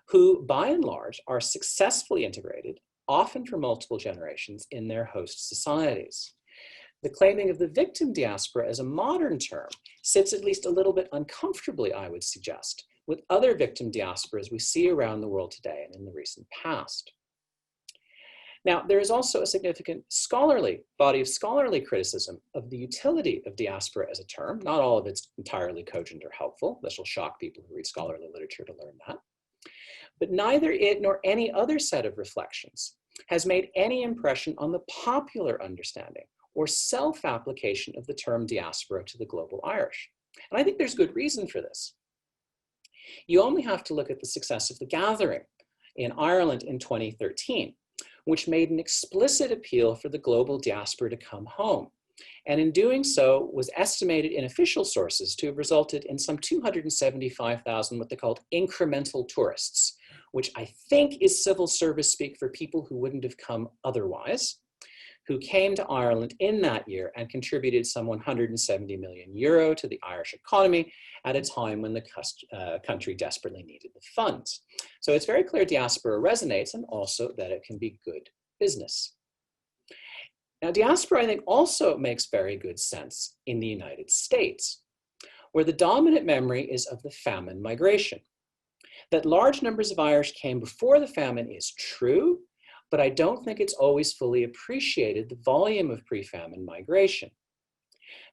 who by and large are successfully integrated, often for multiple generations, in their host societies. The claiming of the victim diaspora as a modern term sits at least a little bit uncomfortably, I would suggest, with other victim diasporas we see around the world today and in the recent past. Now, there is also a significant body of scholarly criticism of the utility of diaspora as a term. Not all of it's entirely cogent or helpful. This will shock people who read scholarly literature to learn that. But neither it nor any other set of reflections has made any impression on the popular understanding or self-application of the term diaspora to the global Irish. And I think there's good reason for this. You only have to look at the success of the Gathering in Ireland in 2013, which made an explicit appeal for the global diaspora to come home. And in doing so, was estimated in official sources to have resulted in some 275,000 what they called incremental tourists, which I think is civil service speak for people who wouldn't have come otherwise, who came to Ireland in that year and contributed some 170 million euro to the Irish economy at a time when the country desperately needed the funds. So it's very clear diaspora resonates, and also that it can be good business. Now, diaspora, I think, also makes very good sense in the United States, where the dominant memory is of the famine migration. That large numbers of Irish came before the famine is true, but I don't think it's always fully appreciated the volume of pre-famine migration.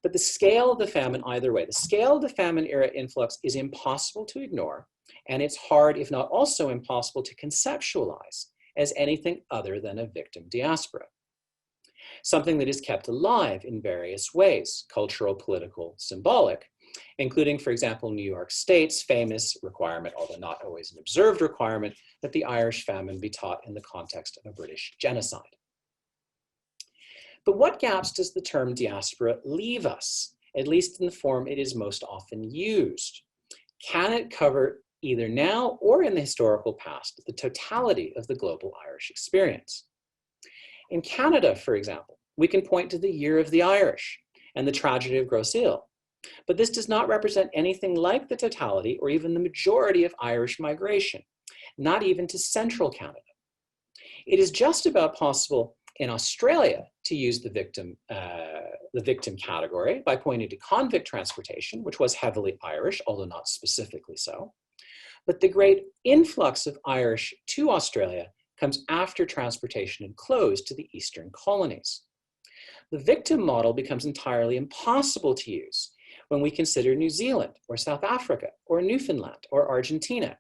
But the scale of the famine, either way, the scale of the famine era influx is impossible to ignore, and it's hard, if not also impossible, to conceptualize as anything other than a victim diaspora. Something that is kept alive in various ways, cultural, political, symbolic, including, for example, New York State's famous requirement, although not always an observed requirement, that the Irish famine be taught in the context of a British genocide. But what gaps does the term diaspora leave us, at least in the form it is most often used? Can it cover, either now or in the historical past, the totality of the global Irish experience? In Canada, for example, we can point to the Year of the Irish and the tragedy of Grosse Ile, but this does not represent anything like the totality or even the majority of Irish migration, not even to central Canada. It is just about possible in Australia to use the victim category by pointing to convict transportation, which was heavily Irish, although not specifically so. But the great influx of Irish to Australia comes after transportation had closed to the eastern colonies. The victim model becomes entirely impossible to use when we consider New Zealand or South Africa or Newfoundland or Argentina,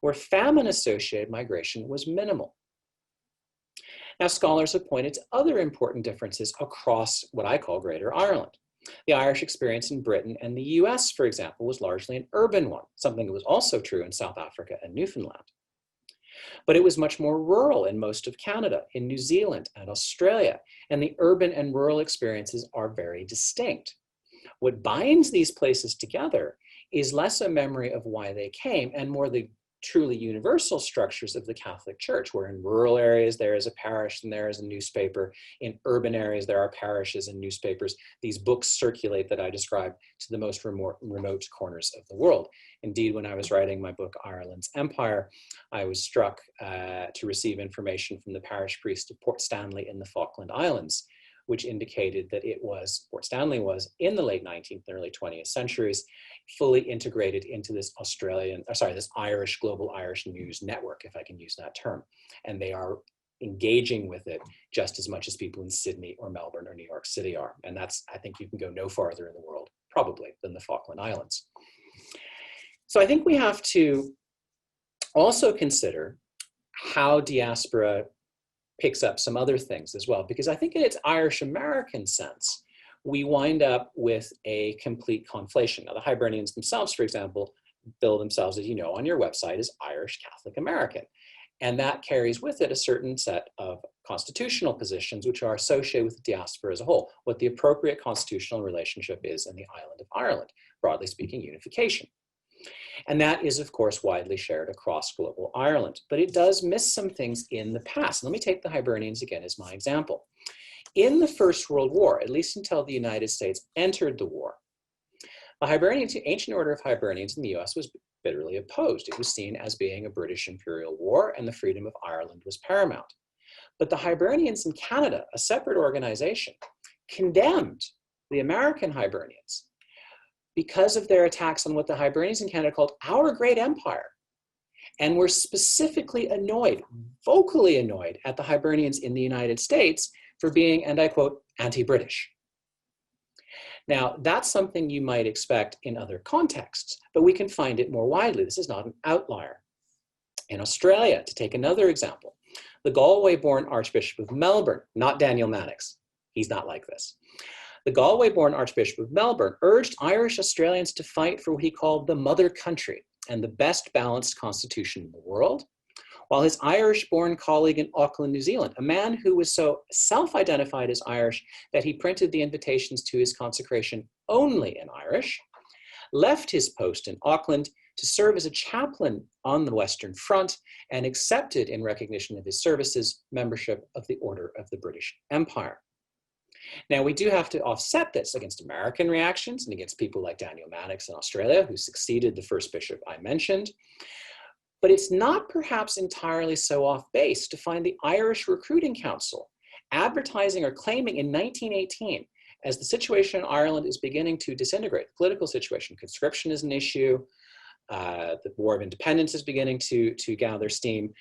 where famine-associated migration was minimal. Now, scholars have pointed to other important differences across what I call Greater Ireland. The Irish experience in Britain and the US, for example, was largely an urban one, something that was also true in South Africa and Newfoundland. But it was much more rural in most of Canada, in New Zealand and Australia, and the urban and rural experiences are very distinct. What binds these places together is less a memory of why they came and more the truly universal structures of the Catholic Church, where in rural areas there is a parish and there is a newspaper. In urban areas there are parishes and newspapers. These books circulate that I described to the most remote corners of the world. Indeed, when I was writing my book, Ireland's Empire, I was struck to receive information from the parish priest of Port Stanley in the Falkland Islands, which indicated that Port Stanley was, in the late 19th and early 20th centuries, fully integrated into this Irish, global Irish news network, if I can use that term. And they are engaging with it just as much as people in Sydney or Melbourne or New York City are. And that's, I think you can go no farther in the world, probably, than the Falkland Islands. So I think we have to also consider how diaspora picks up some other things as well, because I think in its Irish-American sense, we wind up with a complete conflation. Now, the Hibernians themselves, for example, bill themselves, as you know, on your website as Irish Catholic American. And that carries with it a certain set of constitutional positions which are associated with the diaspora as a whole, what the appropriate constitutional relationship is in the island of Ireland, broadly speaking, unification. And that is, of course, widely shared across global Ireland, but it does miss some things in the past. Let me take the Hibernians again as my example. In the First World War, at least until the United States entered the war, the ancient order of Hibernians in the US was bitterly opposed. It was seen as being a British imperial war, and the freedom of Ireland was paramount. But the Hibernians in Canada, a separate organization, condemned the American Hibernians because of their attacks on what the Hibernians in Canada called our great empire, and were specifically annoyed, vocally annoyed at the Hibernians in the United States for being, and I quote, anti-British. Now, that's something you might expect in other contexts, but we can find it more widely. This is not an outlier. In Australia, to take another example, the Galway-born Archbishop of Melbourne, not Daniel Mannix, he's not like this. The Galway-born Archbishop of Melbourne urged Irish Australians to fight for what he called the mother country and the best balanced constitution in the world, while his Irish-born colleague in Auckland, New Zealand, a man who was so self-identified as Irish that he printed the invitations to his consecration only in Irish, left his post in Auckland to serve as a chaplain on the Western Front and accepted, in recognition of his services, membership of the Order of the British Empire. Now, we do have to offset this against American reactions and against people like Daniel Mannix in Australia, who succeeded the first bishop I mentioned. But it's not perhaps entirely so off base to find the Irish Recruiting Council advertising or claiming in 1918, as the situation in Ireland is beginning to disintegrate, the political situation, conscription is an issue, the War of Independence is beginning to gather steam.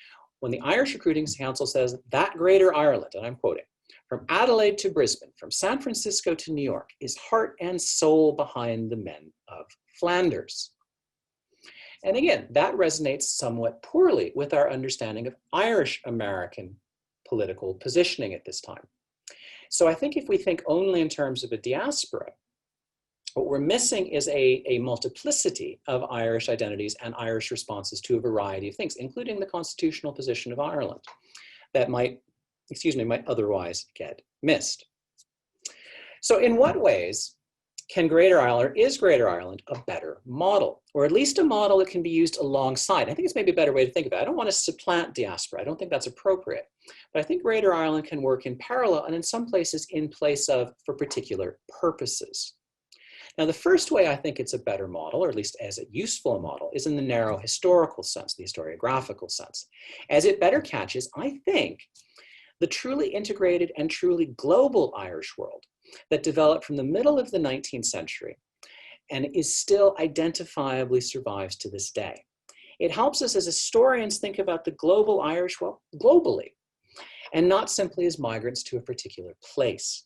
when the Irish Recruiting Council says that Greater Ireland, and I'm quoting, from Adelaide to Brisbane, from San Francisco to New York, is heart and soul behind the men of Flanders. And again, that resonates somewhat poorly with our understanding of Irish American political positioning at this time. So I think if we think only in terms of a diaspora, what we're missing is a multiplicity of Irish identities and Irish responses to a variety of things, including the constitutional position of Ireland, that might otherwise get missed. So in what ways is Greater Ireland a better model, or at least a model that can be used alongside? I think it's maybe a better way to think of it. I don't want to supplant diaspora. I don't think that's appropriate. But I think Greater Ireland can work in parallel and in some places in place of for particular purposes. Now, the first way I think it's a better model, or at least as a useful model, is in the narrow historical sense, the historiographical sense, as it better catches, I think, the truly integrated and truly global Irish world that developed from the middle of the 19th century and is still identifiably survives to this day. It helps us as historians think about the global Irish world globally, and not simply as migrants to a particular place.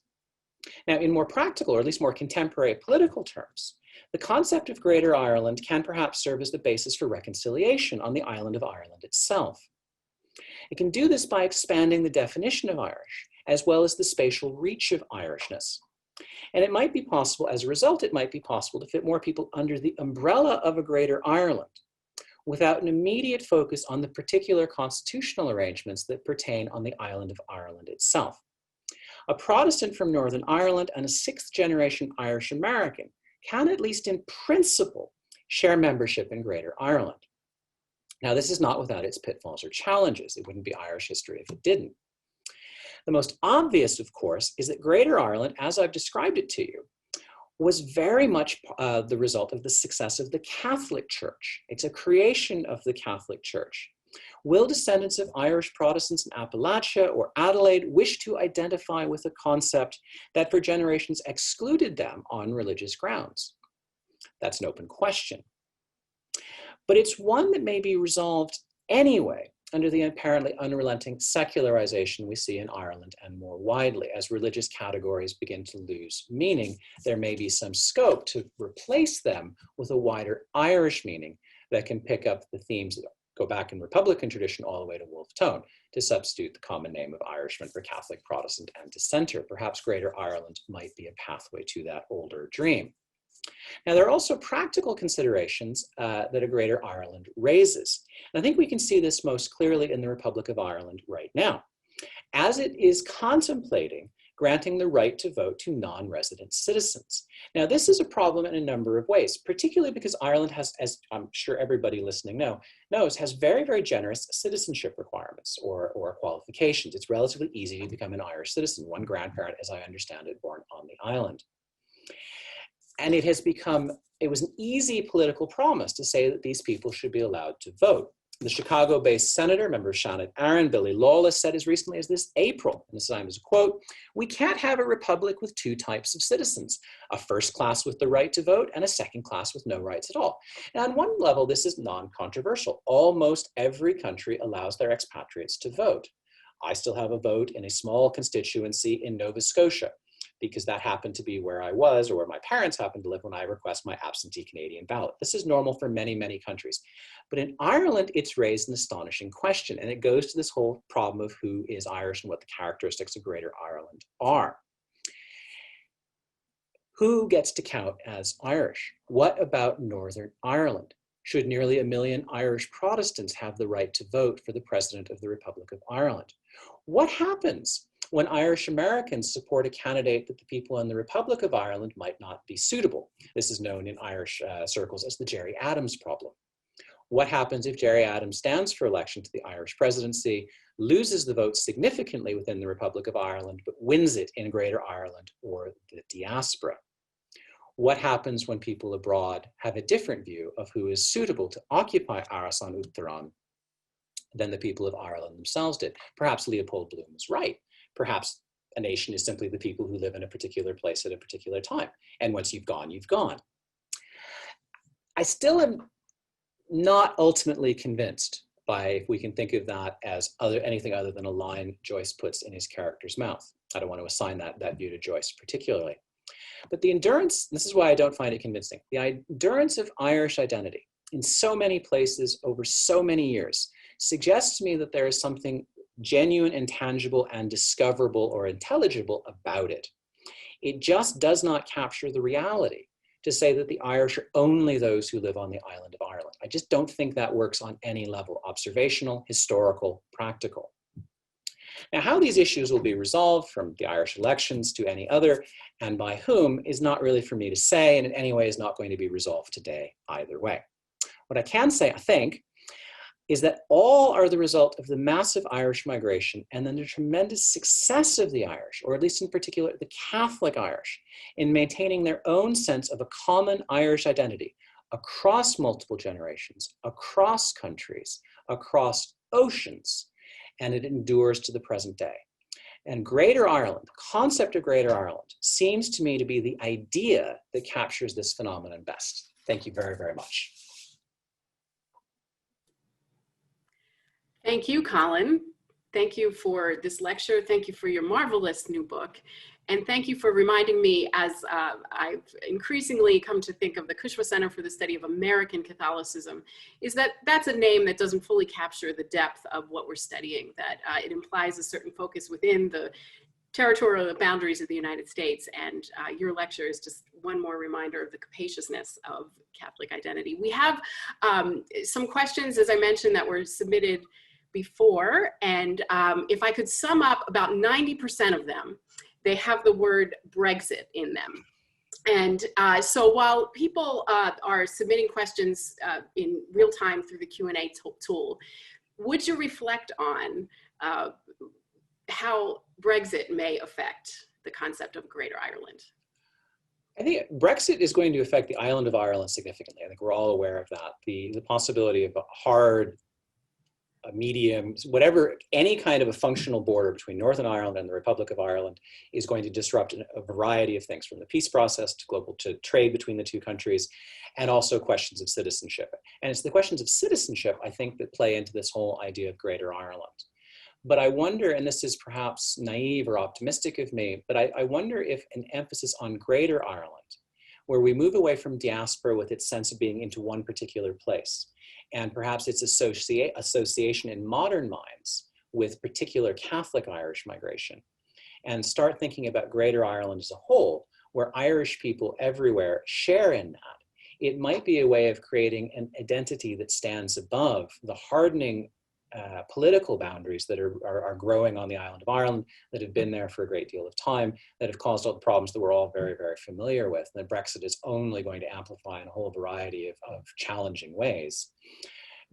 Now, in more practical, or at least more contemporary political terms, the concept of Greater Ireland can perhaps serve as the basis for reconciliation on the island of Ireland itself. It can do this by expanding the definition of Irish, as well as the spatial reach of Irishness. And it might be possible, as a result, it might be possible to fit more people under the umbrella of a Greater Ireland without an immediate focus on the particular constitutional arrangements that pertain on the island of Ireland itself. A Protestant from Northern Ireland and a sixth-generation Irish American can, at least in principle, share membership in Greater Ireland. Now, this is not without its pitfalls or challenges. It wouldn't be Irish history if it didn't. The most obvious, of course, is that Greater Ireland, as I've described it to you, was very much the result of the success of the Catholic Church. It's a creation of the Catholic Church. Will descendants of Irish Protestants in Appalachia or Adelaide wish to identify with a concept that for generations excluded them on religious grounds? That's an open question. But it's one that may be resolved anyway under the apparently unrelenting secularization we see in Ireland and more widely. As religious categories begin to lose meaning, there may be some scope to replace them with a wider Irish meaning that can pick up the themes that go back in Republican tradition all the way to Wolfe Tone, to substitute the common name of Irishman for Catholic, Protestant, and Dissenter. Perhaps Greater Ireland might be a pathway to that older dream. Now, there are also practical considerations that a Greater Ireland raises. And I think we can see this most clearly in the Republic of Ireland right now, as it is contemplating granting the right to vote to non-resident citizens. Now, this is a problem in a number of ways, particularly because Ireland has, as I'm sure everybody listening knows, has very, very generous citizenship requirements or qualifications. It's relatively easy to become an Irish citizen. One grandparent, as I understand it, born on the island. And it was an easy political promise to say that these people should be allowed to vote. The Chicago-based senator, member Shannon Aaron, Billy Lawless, said as recently as this April, and this time is a quote, "We can't have a republic with two types of citizens, a first class with the right to vote and a second class with no rights at all." Now, on one level, this is non-controversial. Almost every country allows their expatriates to vote. I still have a vote in a small constituency in Nova Scotia, because that happened to be where I was or where my parents happened to live when I request my absentee Canadian ballot. This is normal for many, many countries. But in Ireland, it's raised an astonishing question, and it goes to this whole problem of who is Irish and what the characteristics of Greater Ireland are. Who gets to count as Irish? What about Northern Ireland? Should nearly 1 million Irish Protestants have the right to vote for the President of the Republic of Ireland? What happens when Irish Americans support a candidate that the people in the Republic of Ireland might not be suitable? This is known in Irish circles as the Gerry Adams problem. What happens if Gerry Adams stands for election to the Irish presidency, loses the vote significantly within the Republic of Ireland, but wins it in Greater Ireland or the diaspora? What happens when people abroad have a different view of who is suitable to occupy Aras an Uachtaráin than the people of Ireland themselves did? Perhaps Leopold Bloom was right. Perhaps a nation is simply the people who live in a particular place at a particular time. And once you've gone, you've gone. I still am not ultimately convinced by, if we can think of that as anything other than a line Joyce puts in his character's mouth. I don't want to assign that view to Joyce particularly. But the endurance, this is why I don't find it convincing, the endurance of Irish identity in so many places over so many years suggests to me that there is something genuine and tangible and discoverable or intelligible about it. It just does not capture the reality to say that the Irish are only those who live on the island of Ireland. I just don't think that works on any level, observational, historical, practical. Now, how these issues will be resolved, from the Irish elections to any other, and by whom, is not really for me to say, and in any way is not going to be resolved today either way. What I can say, I think, is that all are the result of the massive Irish migration and then the tremendous success of the Irish, or at least in particular the Catholic Irish, in maintaining their own sense of a common Irish identity across multiple generations, across countries, across oceans, and it endures to the present day. And Greater Ireland, the concept of Greater Ireland, seems to me to be the idea that captures this phenomenon best. Thank you very, very much. Thank you, Colin. Thank you for this lecture. Thank you for your marvelous new book. And thank you for reminding me, as I've increasingly come to think of the Keough Center for the Study of American Catholicism, is that that's a name that doesn't fully capture the depth of what we're studying, that it implies a certain focus within the territorial boundaries of the United States. And your lecture is just one more reminder of the capaciousness of Catholic identity. We have some questions, as I mentioned, that were submitted before. And if I could sum up, about 90% of them, they have the word Brexit in them. And so while people are submitting questions in real time through the Q&A tool, would you reflect on how Brexit may affect the concept of Greater Ireland? I think Brexit is going to affect the island of Ireland significantly. I think we're all aware of that. The possibility of a hard, a medium, whatever, any kind of a functional border between Northern Ireland and the Republic of Ireland is going to disrupt a variety of things, from the peace process to trade between the two countries, and also questions of citizenship. And it's the questions of citizenship, I think, that play into this whole idea of Greater Ireland. But I wonder, and this is perhaps naive or optimistic of me, but I wonder if an emphasis on Greater Ireland, where we move away from diaspora with its sense of being into one particular place, and perhaps its association in modern minds with particular Catholic Irish migration, and start thinking about Greater Ireland as a whole, where Irish people everywhere share in that, it might be a way of creating an identity that stands above the hardening political boundaries that are growing on the island of Ireland, that have been there for a great deal of time, that have caused all the problems that we're all very, very familiar with. And that Brexit is only going to amplify in a whole variety of challenging ways.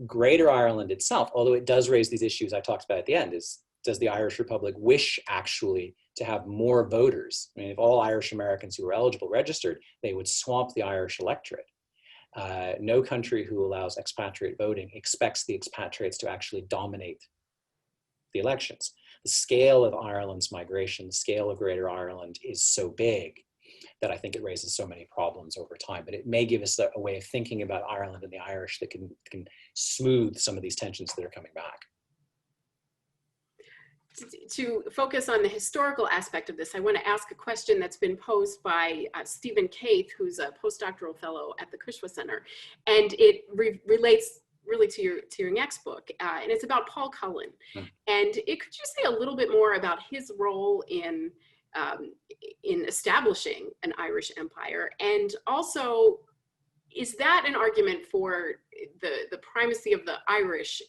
Greater Ireland itself, although it does raise these issues I talked about at the end, is, does the Irish Republic wish actually to have more voters? I mean, if all Irish Americans who were eligible registered, they would swamp the Irish electorate. No country who allows expatriate voting expects the expatriates to actually dominate the elections. The scale of Ireland's migration, the scale of Greater Ireland is so big that I think it raises so many problems over time. But it may give us a way of thinking about Ireland and the Irish that can smooth some of these tensions that are coming back. To focus on the historical aspect of this, I want to ask a question that's been posed by Stephen Keith, who's a postdoctoral fellow at the Keough Center, and it relates really to your next book, and it's about Paul Cullen. And could you say a little bit more about his role in establishing an Irish empire, and also, is that an argument for the primacy of the Irish,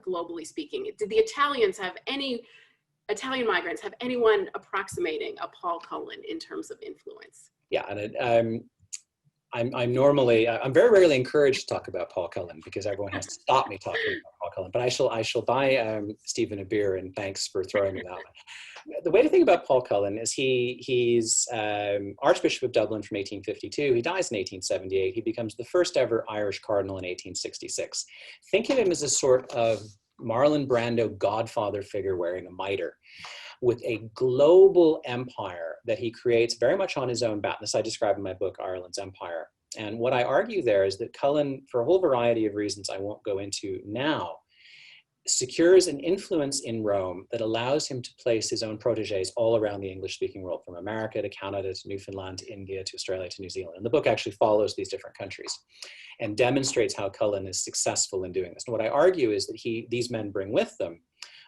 globally speaking? Did the Italian migrants have anyone approximating a Paul Cullen in terms of influence? Yeah, and I'm very rarely encouraged to talk about Paul Cullen because everyone has to stop me talking about Paul Cullen. But I shall buy Stephen a beer, and thanks for throwing me that. The way to think about Paul Cullen is he's Archbishop of Dublin from 1852. He dies in 1878. He becomes the first ever Irish cardinal in 1866. Think of him as a sort of Marlon Brando godfather figure wearing a mitre, with a global empire that he creates very much on his own bat. This I describe in my book, Ireland's Empire. And what I argue there is that Cullen, for a whole variety of reasons I won't go into now, secures an influence in Rome that allows him to place his own proteges all around the English-speaking world, from America to Canada to Newfoundland to India to Australia to New Zealand. And the book actually follows these different countries and demonstrates how Cullen is successful in doing this. And what I argue is that these men bring with them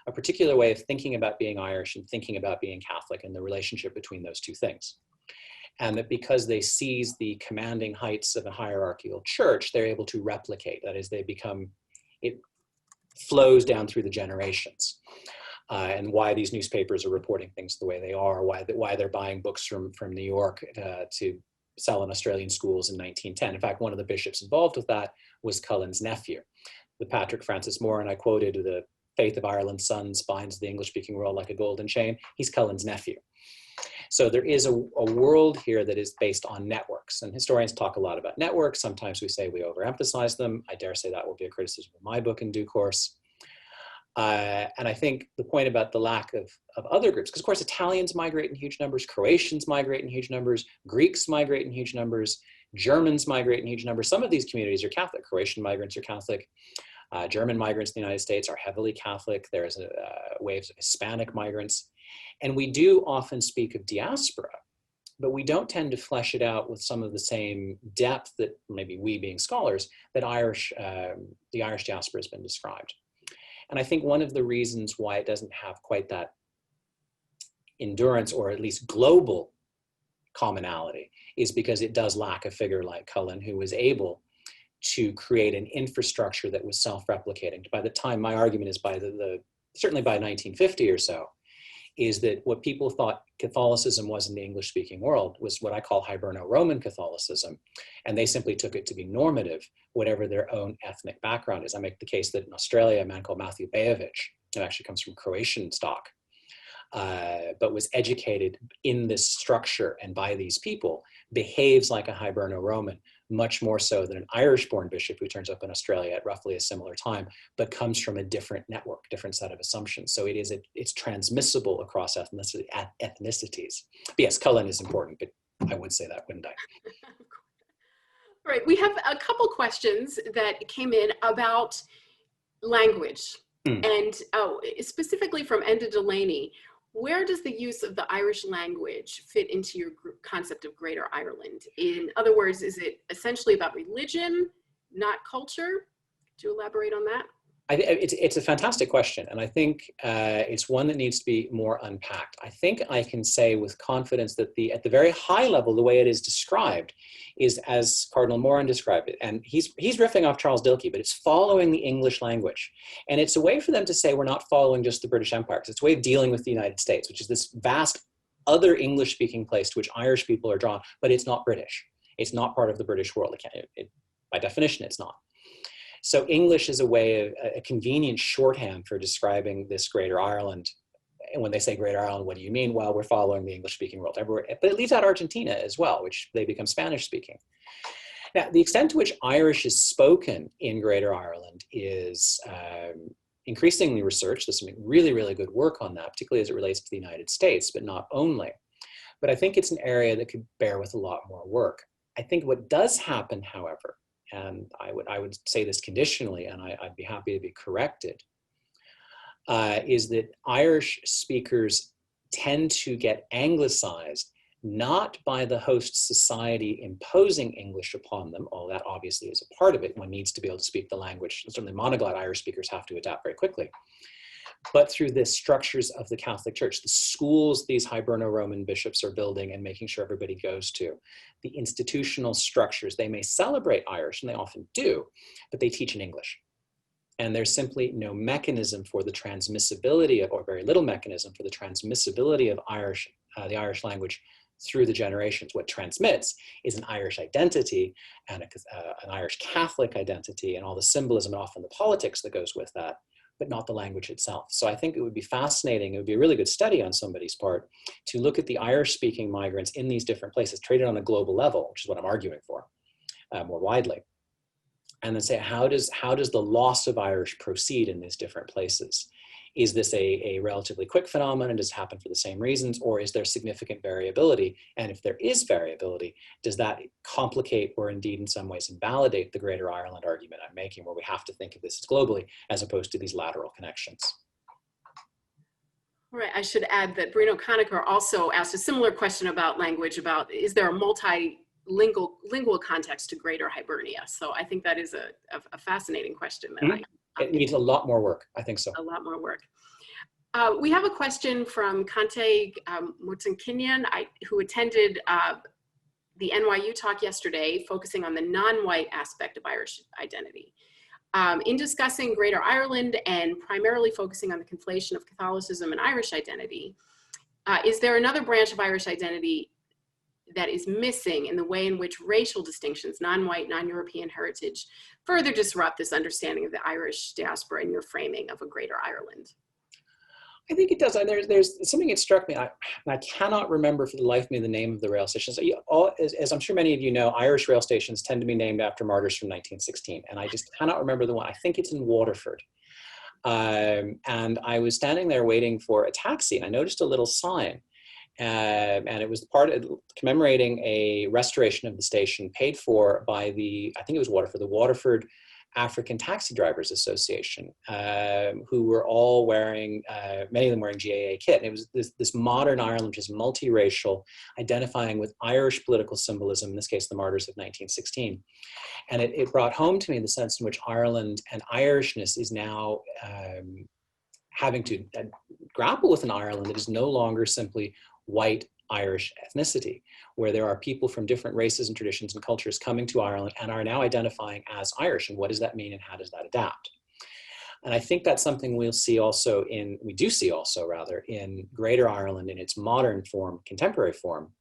a particular way of thinking about being Irish and thinking about being Catholic and the relationship between those two things. And that because they seize the commanding heights of a hierarchical church, they're able to replicate. That is, it flows down through the generations, and why these newspapers are reporting things the way they are, why they're buying books from New York to sell in Australian schools in 1910. In fact, one of the bishops involved with that was Cullen's nephew, the Patrick Francis Moore, and I quoted, "The faith of Ireland's sons binds the English-speaking world like a golden chain." He's Cullen's nephew. So there is a world here that is based on networks, and historians talk a lot about networks. Sometimes we say we overemphasize them. I dare say that will be a criticism of my book in due course. And I think the point about the lack of other groups, because of course Italians migrate in huge numbers, Croatians migrate in huge numbers, Greeks migrate in huge numbers, Germans migrate in huge numbers. Some of these communities are Catholic. Croatian migrants are Catholic. German migrants in the United States are heavily Catholic. There's waves of Hispanic migrants. And we do often speak of diaspora, but we don't tend to flesh it out with some of the same depth that maybe we being scholars, that the Irish diaspora has been described. And I think one of the reasons why it doesn't have quite that endurance or at least global commonality is because it does lack a figure like Cullen, who was able to create an infrastructure that was self-replicating. By the time, my argument is certainly by 1950 or so, is that what people thought Catholicism was in the English-speaking world was what I call Hiberno-Roman Catholicism, and they simply took it to be normative, whatever their own ethnic background is. I make the case that in Australia, a man called Matthew Bejovic, who actually comes from Croatian stock, but was educated in this structure and by these people, behaves like a Hiberno-Roman, much more so than an Irish-born bishop who turns up in Australia at roughly a similar time, but comes from a different network, different set of assumptions. So it's transmissible across ethnicities. But yes, Cullen is important, but I would say that, wouldn't I? Right, we have a couple questions that came in about language, and specifically from Enda Delaney. Where does the use of the Irish language fit into your concept of Greater Ireland? In other words, is it essentially about religion, not culture? Could you elaborate on that? It's a fantastic question, and I think it's one that needs to be more unpacked. I think I can say with confidence that at the very high level, the way it is described is as Cardinal Moran described it, and he's riffing off Charles Dilke, but it's following the English language. And it's a way for them to say we're not following just the British Empire, because it's a way of dealing with the United States, which is this vast other English-speaking place to which Irish people are drawn, but it's not British. It's not part of the British world. By definition, it's not. So English is a convenient shorthand for describing this Greater Ireland. And when they say Greater Ireland, what do you mean? Well, we're following the English-speaking world everywhere, but it leaves out Argentina as well, which they become Spanish-speaking. Now, the extent to which Irish is spoken in Greater Ireland is increasingly researched. There's some really, really good work on that, particularly as it relates to the United States, but not only. But I think it's an area that could bear with a lot more work. I think what does happen, however, and I would say this conditionally, and I'd be happy to be corrected, is that Irish speakers tend to get anglicized, not by the host society imposing English upon them, although that obviously is a part of it. One needs to be able to speak the language. Certainly monoglot Irish speakers have to adapt very quickly, but through the structures of the Catholic Church, the schools these Hiberno-Roman bishops are building and making sure everybody goes to, the institutional structures. They may celebrate Irish, and they often do, but they teach in English. And there's simply no mechanism for the transmissibility of, or very little mechanism for the transmissibility of the Irish language through the generations. What transmits is an Irish identity and an Irish Catholic identity and all the symbolism and often the politics that goes with that, but not the language itself. So I think it would be fascinating, it would be a really good study on somebody's part to look at the Irish-speaking migrants in these different places, treated on a global level, which is what I'm arguing for more widely, and then say, how does the loss of Irish proceed in these different places? Is this a relatively quick phenomenon? Does it happen for the same reasons? Or is there significant variability? And if there is variability, does that complicate or indeed in some ways invalidate the Greater Ireland argument I'm making, where we have to think of this as globally as opposed to these lateral connections? All right, I should add that Bruno Conacher also asked a similar question about language, about is there a multilingual context to Greater Hibernia? So I think that is a fascinating question that it needs a lot more work. I think so. A lot more work. We have a question from Kante Mutsankinyan, who attended the NYU talk yesterday, focusing on the non-white aspect of Irish identity. In discussing Greater Ireland and primarily focusing on the conflation of Catholicism and Irish identity, is there another branch of Irish identity that is missing in the way in which racial distinctions, non-white, non-European heritage, further disrupt this understanding of the Irish diaspora in your framing of a Greater Ireland? I think it does. And there's something that struck me. I cannot remember for the life of me the name of the rail stations. As I'm sure many of you know, Irish rail stations tend to be named after martyrs from 1916. And I just cannot remember the one. I think it's in Waterford. And I was standing there waiting for a taxi, and I noticed a little sign. And it was part of commemorating a restoration of the station paid for by I think it was Waterford, the Waterford African Taxi Drivers Association, who were all wearing, many of them wearing GAA kit. And it was this modern Ireland, which is multiracial, identifying with Irish political symbolism, in this case, the martyrs of 1916. And it brought home to me the sense in which Ireland and Irishness is now having to grapple with an Ireland that is no longer simply white Irish ethnicity, where there are people from different races and traditions and cultures coming to Ireland and are now identifying as Irish. And what does that mean and how does that adapt? And I think that's something we do see also in Greater Ireland in its modern form, contemporary form,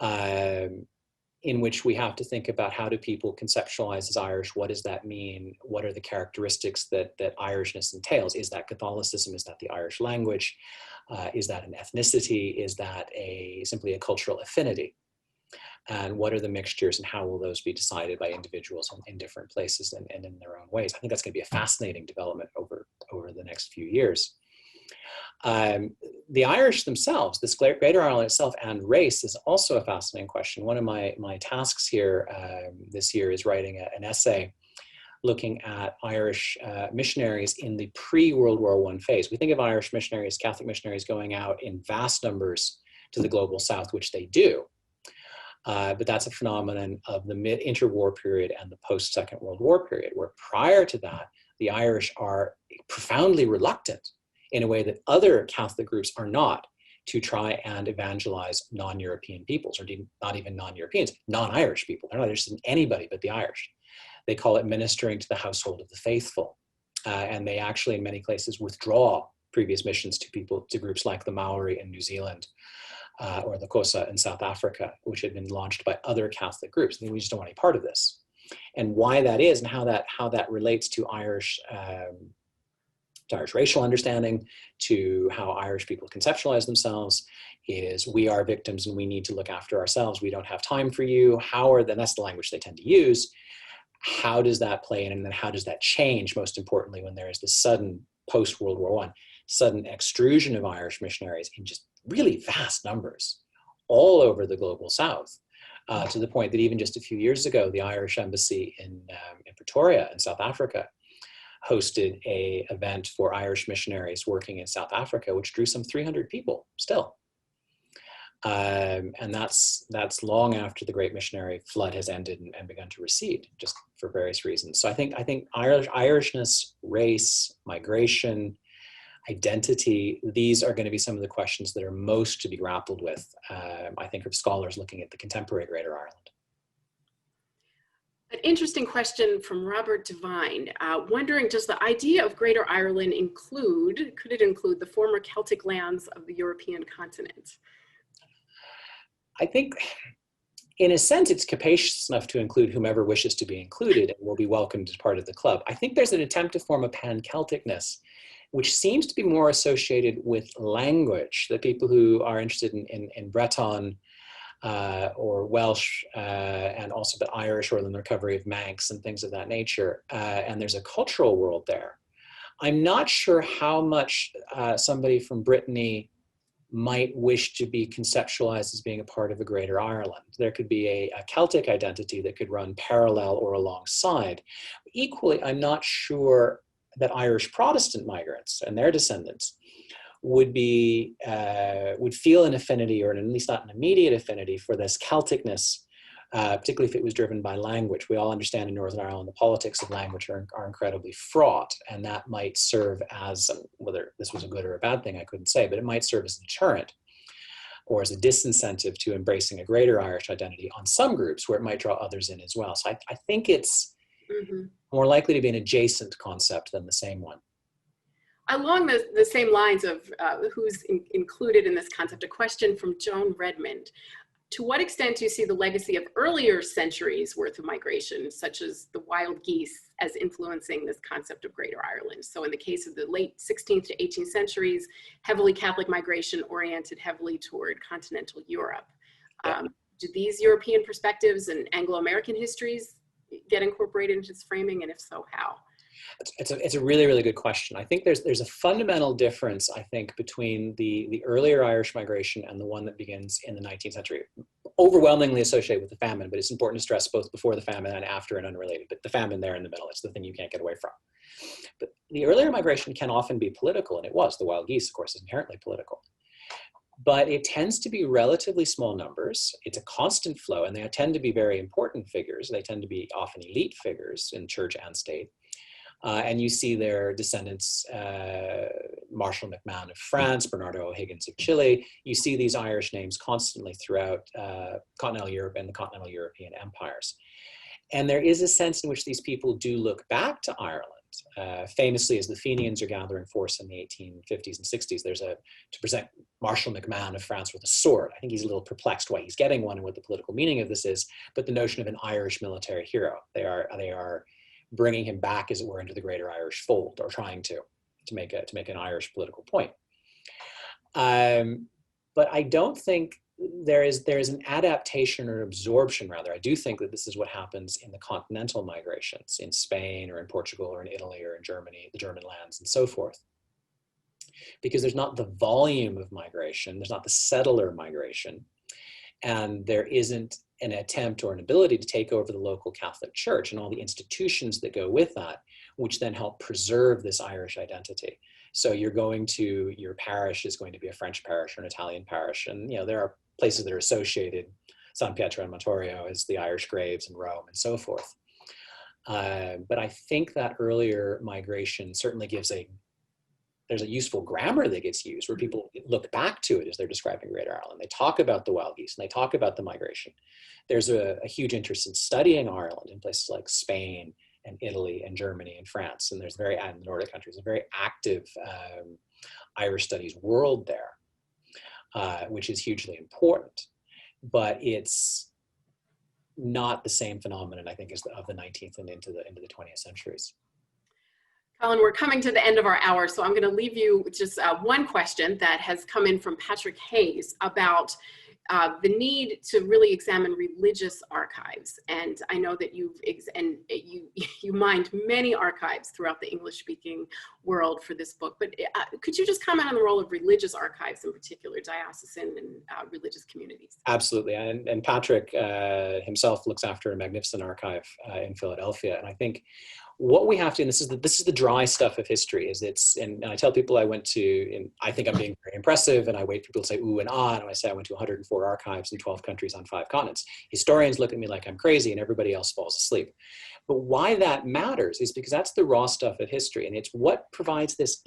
in which we have to think about how do people conceptualize as Irish? What does that mean? What are the characteristics that Irishness entails? Is that Catholicism? Is that the Irish language? Is that an ethnicity? Is that simply a cultural affinity? And what are the mixtures and how will those be decided by individuals in different places and in their own ways? I think that's going to be a fascinating development over the next few years. The Irish themselves, this Greater Ireland itself, and race is also a fascinating question. One of my tasks here this year is writing an essay looking at Irish missionaries in the pre-World War I phase. We think of Irish missionaries, Catholic missionaries, going out in vast numbers to the global south, which they do. But that's a phenomenon of the mid-interwar period and the post-Second World War period, where prior to that, the Irish are profoundly reluctant in a way that other Catholic groups are not to try and evangelize non-European peoples, or not even non-Europeans, non-Irish people. They're not interested in anybody but the Irish. They call it ministering to the household of the faithful. And they actually, in many places, withdraw previous missions to groups like the Maori in New Zealand or the Xhosa in South Africa, which had been launched by other Catholic groups. We just don't want any part of this. And why that is and how that relates to Irish racial understanding, to how Irish people conceptualize themselves, is we are victims and we need to look after ourselves. We don't have time for you. That's the language they tend to use. How does that play in, and then how does that change, most importantly, when there is this sudden post-World War I, sudden extrusion of Irish missionaries in just really vast numbers all over the global south, to the point that even just a few years ago, the Irish embassy in Pretoria in South Africa hosted an event for Irish missionaries working in South Africa, which drew some 300 people still. And that's long after the Great Missionary Flood has ended and begun to recede, just for various reasons. So I think Irishness, race, migration, identity, these are going to be some of the questions that are most to be grappled with, I think, of scholars looking at the contemporary Greater Ireland. An interesting question from Robert Devine, wondering, does the idea of Greater Ireland could it include the former Celtic lands of the European continent? I think, in a sense, it's capacious enough to include whomever wishes to be included and will be welcomed as part of the club. I think there's an attempt to form a pan-Celticness, which seems to be more associated with language, that people who are interested in Breton or Welsh and also the Irish, or the recovery of Manx and things of that nature. And there's a cultural world there. I'm not sure how much somebody from Brittany might wish to be conceptualized as being a part of a greater Ireland. There could be a Celtic identity that could run parallel or alongside. Equally, I'm not sure that Irish Protestant migrants and their descendants would feel an affinity, or at least not an immediate affinity, for this Celticness, particularly if it was driven by language. We all understand in Northern Ireland the politics of language are incredibly fraught, and that might serve as, whether this was a good or a bad thing, I couldn't say, but it might serve as a deterrent or as a disincentive to embracing a greater Irish identity on some groups, where it might draw others in as well. So I think it's more likely to be an adjacent concept than the same one. Along the same lines of who's included in this concept, a question from Joan Redmond. To what extent do you see the legacy of earlier centuries worth of migration, such as the wild geese, as influencing this concept of Greater Ireland? So in the case of the late 16th to 18th centuries, heavily Catholic migration oriented heavily toward continental Europe. Do these European perspectives and Anglo-American histories get incorporated into this framing, and if so, how? It's a really, really good question. I think there's a fundamental difference, I think, between the earlier Irish migration and the one that begins in the 19th century, overwhelmingly associated with the famine, but it's important to stress both before the famine and after and unrelated, but the famine there in the middle, it's the thing you can't get away from. But the earlier migration can often be political, and it was. The wild geese, of course, is inherently political. But it tends to be relatively small numbers. It's a constant flow, and they tend to be very important figures. They tend to be often elite figures in church and state. And you see their descendants, Marshal MacMahon of France, Bernardo O'Higgins of Chile. You see these Irish names constantly throughout continental Europe and the continental European empires. And there is a sense in which these people do look back to Ireland. Famously, as the Fenians are gathering force in the 1850s and 60s, to present Marshal MacMahon of France with a sword. I think he's a little perplexed why he's getting one and what the political meaning of this is, but the notion of an Irish military hero. They are bringing him back, as it were, into the greater Irish fold, or trying to make an Irish political point. But I don't think there is an adaptation or absorption, rather. I do think that this is what happens in the continental migrations in Spain or in Portugal or in Italy or in Germany, the German lands and so forth. Because there's not the volume of migration, there's not the settler migration, and there isn't an attempt or an ability to take over the local Catholic Church and all the institutions that go with that, which then help preserve this Irish identity. So your parish is going to be a French parish or an Italian parish. And there are places that are associated, San Pietro and Montorio as the Irish graves in Rome and so forth. But I think that earlier migration certainly there's a useful grammar that gets used where people look back to it as they're describing Greater Ireland. They talk about the wild geese and they talk about the migration. There's a huge interest in studying Ireland in places like Spain and Italy and Germany and France. And there's and the Nordic countries, a very active Irish studies world there, which is hugely important. But it's not the same phenomenon, I think, as of the 19th and into the 20th centuries. Colin, we're coming to the end of our hour, so I'm going to leave you with just one question that has come in from Patrick Hayes about the need to really examine religious archives. And I know that you mined many archives throughout the English-speaking world for this book, but could you just comment on the role of religious archives, in particular diocesan and religious communities? Absolutely, and Patrick himself looks after a magnificent archive in Philadelphia, and I think what we have to, and this is the dry stuff of history, and I tell people I went to, and I think I'm being very impressive, and I wait for people to say ooh and ah, and I say I went to 104 archives in 12 countries on 5 continents. Historians look at me like I'm crazy, and everybody else falls asleep. But why that matters is because that's the raw stuff of history, and it's what provides this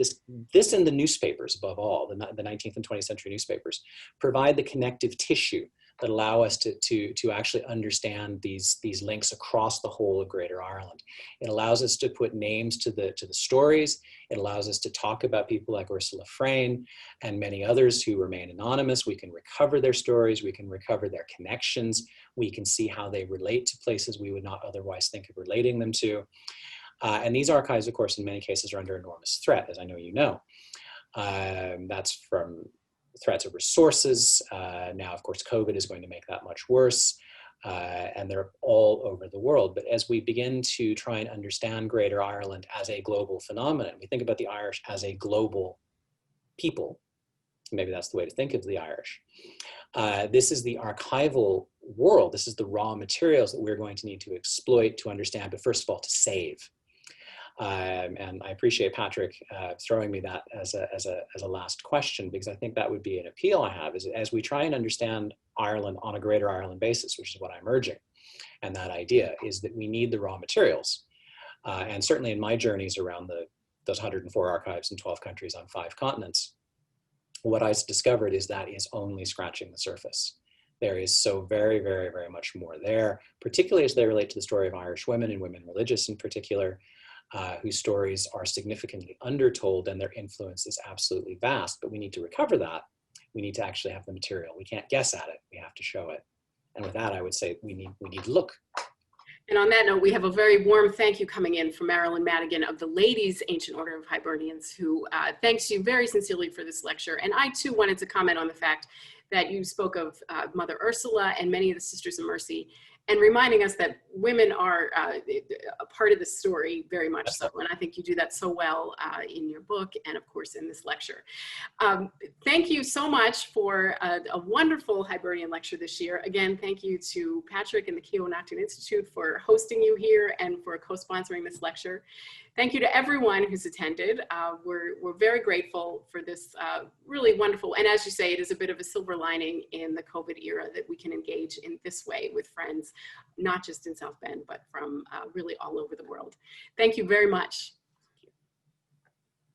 in the newspapers, above all, the 19th and 20th century newspapers, provide the connective tissue that allow us to actually understand these links across the whole of Greater Ireland. It allows us to put names to the stories. It allows us to talk about people like Ursula Frayne and many others who remain anonymous. We can recover their stories. We can recover their connections. We can see how they relate to places we would not otherwise think of relating them to. And these archives, of course, in many cases are under enormous threat, as I know you know. That's from threats of resources. Now, of course, COVID is going to make that much worse. and they're all over the world. But as we begin to try and understand Greater Ireland as a global phenomenon, we think about the Irish as a global people. Maybe that's the way to think of the Irish. This is the archival world. This is the raw materials that we're going to need to exploit, to understand, but first of all, to save. And I appreciate Patrick throwing me that as a last question, because I think that would be an appeal I have, is as we try and understand Ireland on a Greater Ireland basis, which is what I'm urging. And that idea is that we need the raw materials. And certainly in my journeys around those 104 archives in 12 countries on 5 continents, what I discovered is that is only scratching the surface. There is so very, very, very much more there, particularly as they relate to the story of Irish women and women religious in particular, whose stories are significantly undertold and their influence is absolutely vast. But we need to recover that. We need to actually have the material. We can't guess at it. We have to show it. And with that, I would say we need to look. And on that note, we have a very warm thank you coming in from Marilyn Madigan of the Ladies Ancient Order of Hibernians, who thanks you very sincerely for this lecture. And I too wanted to comment on the fact that you spoke of Mother Ursula and many of the Sisters of Mercy, and reminding us that women are a part of the story very much so. And I think you do that so well in your book and of course in this lecture. Thank you so much for a wonderful Hibernian lecture this year. Again, thank you to Patrick and the Keough-Naughton Institute for hosting you here and for co-sponsoring this lecture. Thank you to everyone who's attended. We're very grateful for this really wonderful, and as you say, it is a bit of a silver lining in the COVID era that we can engage in this way with friends, not just in South Bend, but from really all over the world. Thank you very much.